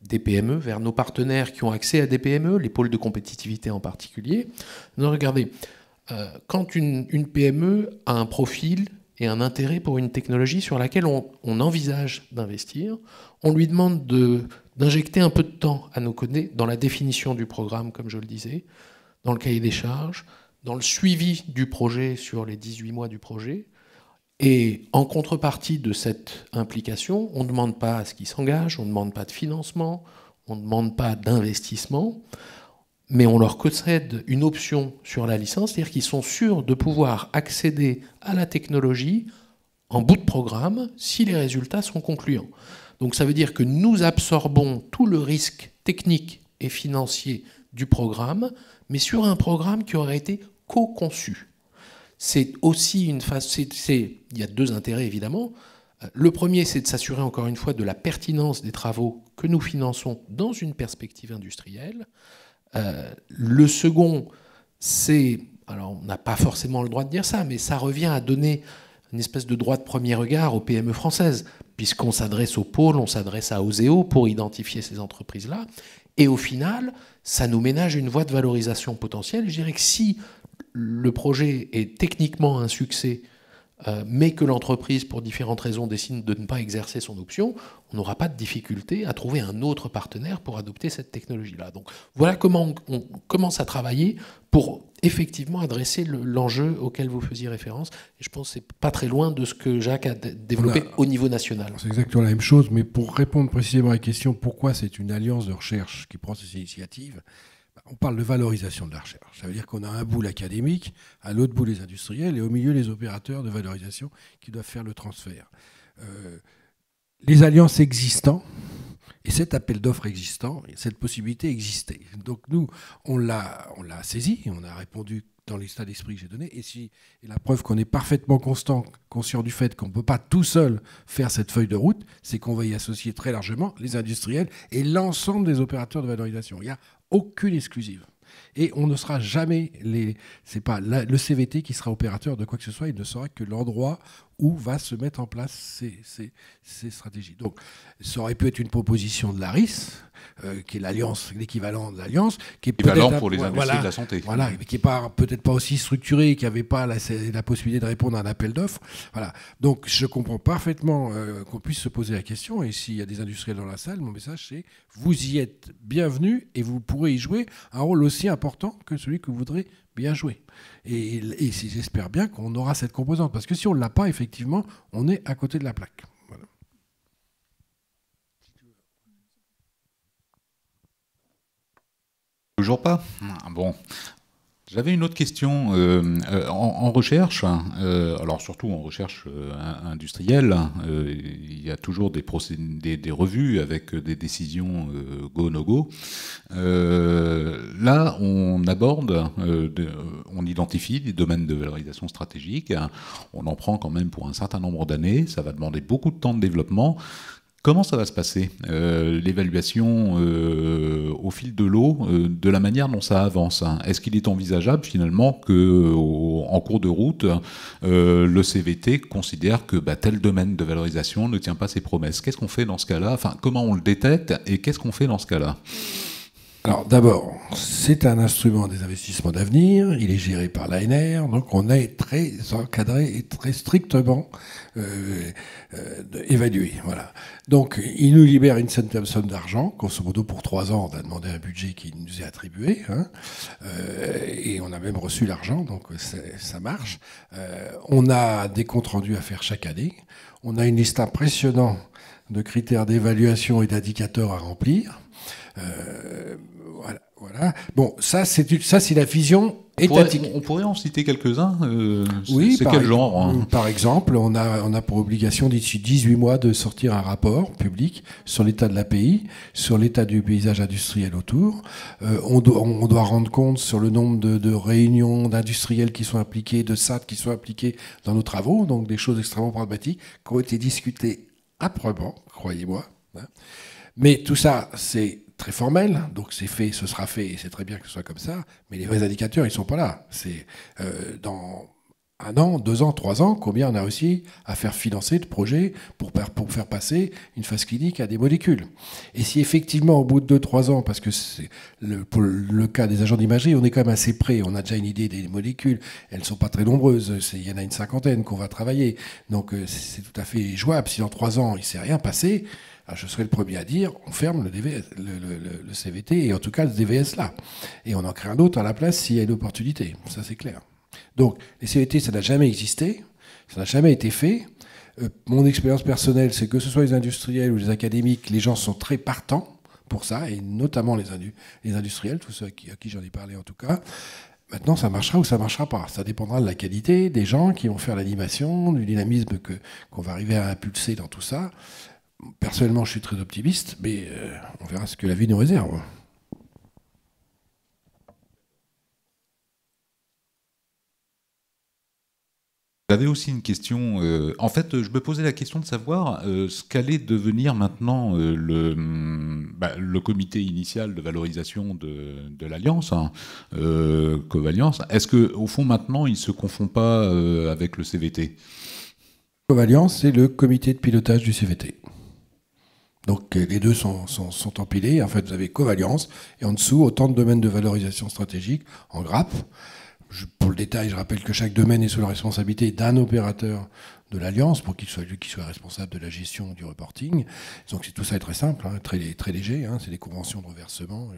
des PME, vers nos partenaires qui ont accès à des PME, les pôles de compétitivité en particulier. Donc, regardez, quand une PME a un profil et un intérêt pour une technologie sur laquelle on envisage d'investir, on lui demande d'injecter un peu de temps à nos côtés dans la définition du programme, comme je le disais, dans le cahier des charges, dans le suivi du projet sur les 18 mois du projet. Et en contrepartie de cette implication, on ne demande pas à ce qu'ils s'engagent, on ne demande pas de financement, on ne demande pas d'investissement, mais on leur concède une option sur la licence, c'est-à-dire qu'ils sont sûrs de pouvoir accéder à la technologie en bout de programme si les résultats sont concluants. Donc ça veut dire que nous absorbons tout le risque technique et financier du programme, mais sur un programme qui aurait été co-conçu. C'est aussi une phase. Il y a deux intérêts évidemment. Le premier, c'est de s'assurer encore une fois de la pertinence des travaux que nous finançons dans une perspective industrielle. Le second, c'est, alors on n'a pas forcément le droit de dire ça, mais ça revient à donner une espèce de droit de premier regard aux PME françaises, puisqu'on s'adresse aux pôles, on s'adresse à Oseo pour identifier ces entreprises-là. Et au final, ça nous ménage une voie de valorisation potentielle. Je dirais que si le projet est techniquement un succès, mais que l'entreprise, pour différentes raisons, décide de ne pas exercer son option, on n'aura pas de difficulté à trouver un autre partenaire pour adopter cette technologie-là. Donc voilà comment on commence à travailler pour effectivement adresser l'enjeu auquel vous faisiez référence. Et je pense que ce n'est pas très loin de ce que Jacques a développé au niveau national. C'est exactement la même chose, mais pour répondre précisément à la question pourquoi c'est une alliance de recherche qui prend ces initiatives, on parle de valorisation de la recherche. Ça veut dire qu'on a un bout l'académique, à l'autre bout les industriels et au milieu les opérateurs de valorisation qui doivent faire le transfert. Les alliances existantes et cet appel d'offres existant, cette possibilité existait. Donc nous, on l'a saisi, on a répondu dans l'état d'esprit que j'ai donné. Et la preuve qu'on est parfaitement conscient du fait qu'on ne peut pas tout seul faire cette feuille de route, c'est qu'on va y associer très largement les industriels et l'ensemble des opérateurs de valorisation. Il n'y a aucune exclusive. Et on ne sera jamais c'est pas le CVT qui sera opérateur de quoi que ce soit, il ne sera que l'endroit où va se mettre en place ces stratégies. Donc, ça aurait pu être une proposition de l'ARIS, qui est l'alliance, l'équivalent de l'alliance, qui est équivalent pour les industries de la santé. Voilà, mais qui n'est peut-être pas aussi structuré, qui n'avait pas la possibilité de répondre à un appel d'offres. Voilà. Donc, je comprends parfaitement qu'on puisse se poser la question. Et s'il y a des industriels dans la salle, mon message, c'est vous y êtes bienvenus et vous pourrez y jouer un rôle aussi important que celui que vous voudrez bien jouer. Et j'espère bien qu'on aura cette composante. Parce que si on ne l'a pas, effectivement, on est à côté de la plaque. Voilà. Toujours pas? Bon. J'avais une autre question. En recherche, alors surtout en recherche industrielle, il y a toujours des revues avec des décisions go, no go. Là, on aborde, on identifie des domaines de valorisation stratégique. On en prend quand même pour un certain nombre d'années. Ça va demander beaucoup de temps de développement. Comment ça va se passer, l'évaluation au fil de l'eau, de la manière dont ça avance? Est-ce qu'il est envisageable finalement qu'en cours de route, le CVT considère que tel domaine de valorisation ne tient pas ses promesses? Qu'est-ce qu'on fait dans ce cas-là? Enfin, comment on le détecte et qu'est-ce qu'on fait dans ce cas-là? Alors d'abord, c'est un instrument des investissements d'avenir, il est géré par l'ANR, donc on est très encadré et très strictement évalué. Voilà. Donc il nous libère une certaine somme d'argent, grosso modo pour 3 ans, on a demandé un budget qui nous est attribué, et on a même reçu l'argent, donc ça marche. On a des comptes rendus à faire chaque année, on a une liste impressionnante de critères d'évaluation et d'indicateurs à remplir. Voilà. Bon, ça c'est la vision étatique. On pourrait en citer quelques-uns. Oui, c'est quel genre Par exemple, on a pour obligation d'ici 18 mois de sortir un rapport public sur l'état de l'API, sur l'état du paysage industriel autour. On doit rendre compte sur le nombre de réunions d'industriels qui sont impliqués, de SAT qui sont impliqués dans nos travaux, donc des choses extrêmement pragmatiques qui ont été discutées âprement, croyez-moi. Mais tout ça, c'est très formel, donc c'est fait, ce sera fait, et c'est très bien que ce soit comme ça, mais les vrais indicateurs, ils ne sont pas là. C'est dans 1 an, 2 ans, 3 ans, combien on a réussi à faire financer de projets pour faire passer une phase clinique à des molécules. Et si effectivement, au bout de 2-3 ans, parce que pour le cas des agents d'imagerie, on est quand même assez près, on a déjà une idée des molécules, elles ne sont pas très nombreuses, il y en a une 50aine qu'on va travailler, donc c'est tout à fait jouable. Si dans 3 ans, il ne s'est rien passé, je serai le premier à dire, on ferme le CVT, et en tout cas le DVS là. Et on en crée un autre à la place s'il y a une opportunité. Ça, c'est clair. Donc, les CVT, ça n'a jamais existé, ça n'a jamais été fait. Mon expérience personnelle, c'est que ce soit les industriels ou les académiques, les gens sont très partants pour ça, et notamment les industriels, tous ceux à qui j'en ai parlé en tout cas. Maintenant, ça marchera ou ça ne marchera pas. Ça dépendra de la qualité des gens qui vont faire l'animation, du dynamisme qu'on va arriver à impulser dans tout ça. Personnellement, je suis très optimiste, mais on verra ce que la vie nous réserve. J'avais aussi une question. En fait, je me posais la question de savoir ce qu'allait devenir maintenant le comité initial de valorisation de l'Alliance, Covalliance. Est-ce qu'au fond, maintenant, il ne se confond pas avec le CVT? Covalliance, c'est le comité de pilotage du CVT. Donc les deux sont empilés. En fait, vous avez Covalliance et en dessous, autant de domaines de valorisation stratégique en grappe. Pour le détail, je rappelle que chaque domaine est sous la responsabilité d'un opérateur de l'Alliance pour qu'il soit lui qui soit responsable de la gestion du reporting. Donc tout ça est très simple, très léger. C'est des conventions de reversement.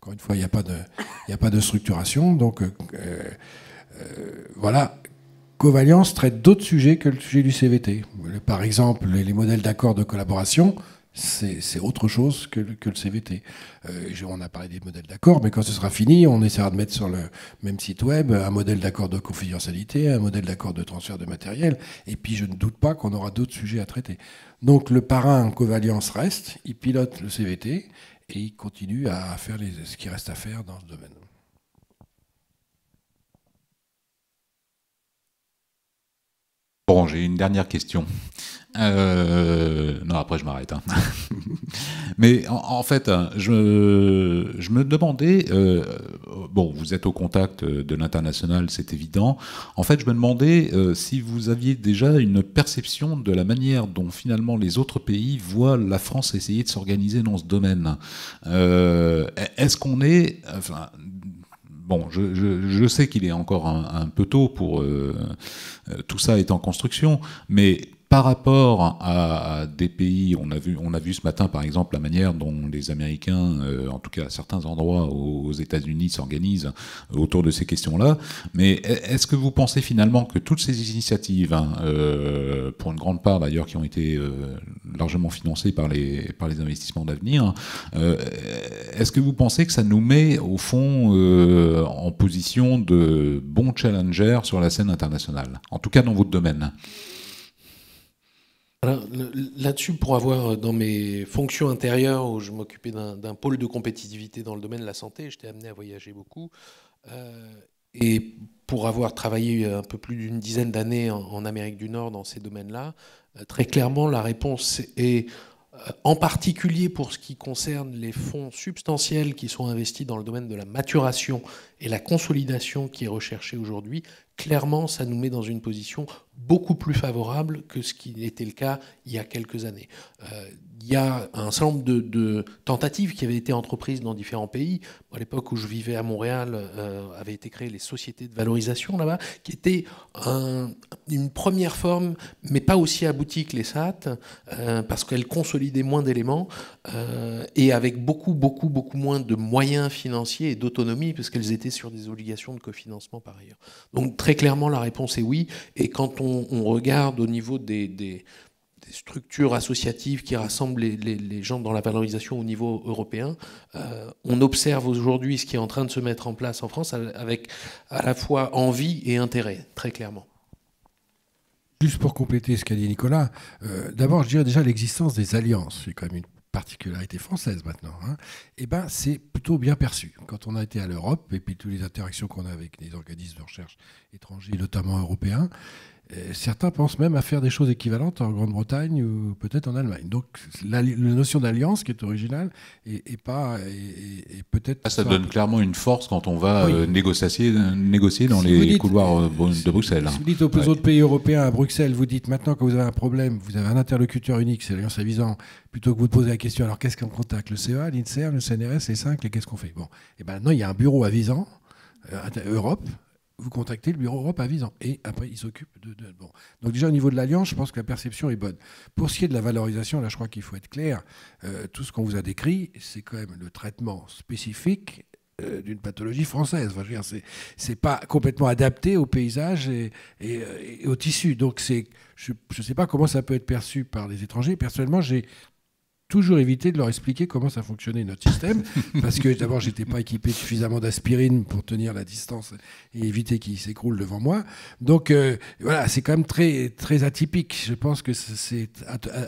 Encore une fois, il n'y a pas de structuration. Donc voilà. Covalliance traite d'autres sujets que le sujet du CVT. Par exemple, les modèles d'accord de collaboration, c'est autre chose que le CVT. On a parlé des modèles d'accord, mais quand ce sera fini, on essaiera de mettre sur le même site web un modèle d'accord de confidentialité, un modèle d'accord de transfert de matériel, et puis je ne doute pas qu'on aura d'autres sujets à traiter. Donc le parrain Covalliance reste, il pilote le CVT, et il continue à faire ce qui reste à faire dans ce domaine. Bon, j'ai une dernière question. Non, après je m'arrête. Hein. Mais en fait, je me demandais, bon, vous êtes au contact de l'international, c'est évident. En fait, je me demandais si vous aviez déjà une perception de la manière dont finalement les autres pays voient la France essayer de s'organiser dans ce domaine. Est-ce qu'on est... Enfin, bon, je sais qu'il est encore un peu tôt pour... tout ça est en construction, mais... Par rapport à des pays, on a vu ce matin par exemple la manière dont les Américains, en tout cas à certains endroits aux États-Unis, s'organisent autour de ces questions-là. Mais est-ce que vous pensez finalement que toutes ces initiatives, pour une grande part d'ailleurs qui ont été largement financées par les investissements d'avenir, est-ce que vous pensez que ça nous met au fond en position de bons challengers sur la scène internationale, en tout cas dans votre domaine? Alors, là-dessus, pour avoir, dans mes fonctions intérieures, où je m'occupais d'un pôle de compétitivité dans le domaine de la santé, j'étais amené à voyager beaucoup. Et pour avoir travaillé un peu plus d'une dizaine d'années en Amérique du Nord dans ces domaines-là, très clairement, la réponse est, en particulier pour ce qui concerne les fonds substantiels qui sont investis dans le domaine de la maturation et la consolidation qui est recherchée aujourd'hui, clairement, ça nous met dans une position beaucoup plus favorable que ce qui était le cas il y a quelques années. Il y a un certain nombre de tentatives qui avaient été entreprises dans différents pays. À l'époque où je vivais à Montréal, avaient été créées les sociétés de valorisation là-bas, qui étaient une première forme, mais pas aussi aboutie que les SAT, parce qu'elles consolidaient moins d'éléments et avec beaucoup moins de moyens financiers et d'autonomie, parce qu'elles étaient sur des obligations de cofinancement par ailleurs. Donc très clairement, la réponse est oui. Et quand on regarde au niveau des structures associatives qui rassemblent les gens dans la valorisation au niveau européen, on observe aujourd'hui ce qui est en train de se mettre en place en France avec à la fois envie et intérêt, très clairement. Juste pour compléter ce qu'a dit Nicolas, d'abord je dirais déjà l'existence des alliances, c'est quand même une particularité française maintenant, hein. Et ben c'est plutôt bien perçu. Quand on a été à l'Europe, et puis toutes les interactions qu'on a avec les organismes de recherche étrangers, notamment européens, certains pensent même à faire des choses équivalentes en Grande-Bretagne ou peut-être en Allemagne. Donc la notion d'alliance qui est originale et peut-être... Ça donne clairement une force quand on va négocier dans les couloirs de Bruxelles. Si vous dites aux autres pays européens à Bruxelles, vous dites maintenant que vous avez un problème, vous avez un interlocuteur unique, c'est l'Alliance Avisant, plutôt que vous de poser la question, alors qu'est-ce qu'on contacte? Le CEA, l'INSERM, le CNRS, les 5, et qu'est-ce qu'on fait? Bon, et ben maintenant il y a un bureau Avisant, Europe. Vous contactez le bureau Europe Avisant. Et après, il s'occupe de... Bon. Donc déjà, au niveau de l'Alliance, je pense que la perception est bonne. Pour ce qui est de la valorisation, là, je crois qu'il faut être clair. Tout ce qu'on vous a décrit, c'est quand même le traitement spécifique d'une pathologie française. Enfin, je veux dire, c'est pas complètement adapté au paysage et au tissu. Donc, je ne sais pas comment ça peut être perçu par les étrangers. Personnellement, j'ai toujours éviter de leur expliquer comment ça fonctionnait notre système, parce que d'abord j'étais pas équipé suffisamment d'aspirine pour tenir la distance et éviter qu'il s'écroule devant moi. Donc voilà, c'est quand même très très atypique. Je pense que c'est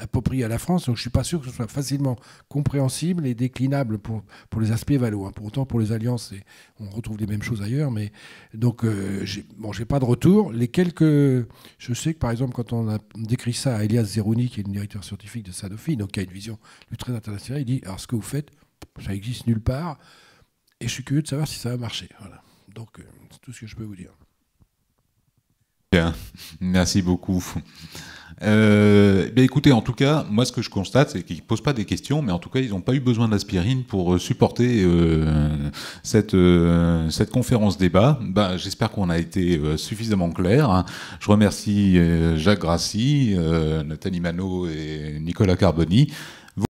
approprié à la France, donc je suis pas sûr que ce soit facilement compréhensible et déclinable pour les aspects valo. Pour autant, pour les alliances, on retrouve les mêmes choses ailleurs, mais donc j'ai pas de retour. Je sais que par exemple quand on a décrit ça à Elias Zerouni, qui est le directeur scientifique de Sanofi, donc qui a une vision très international, il dit alors ce que vous faites, ça existe nulle part, et je suis curieux de savoir si ça va marcher. Voilà. Donc c'est tout ce que je peux vous dire. Bien, merci beaucoup. Écoutez, en tout cas, moi ce que je constate, c'est qu'ils ne posent pas des questions, mais en tout cas, ils n'ont pas eu besoin d'aspirine pour supporter cette conférence débat. J'espère qu'on a été suffisamment clair. Je remercie Jacques Grassi, Nathalie Manot et Nicolas Carboni.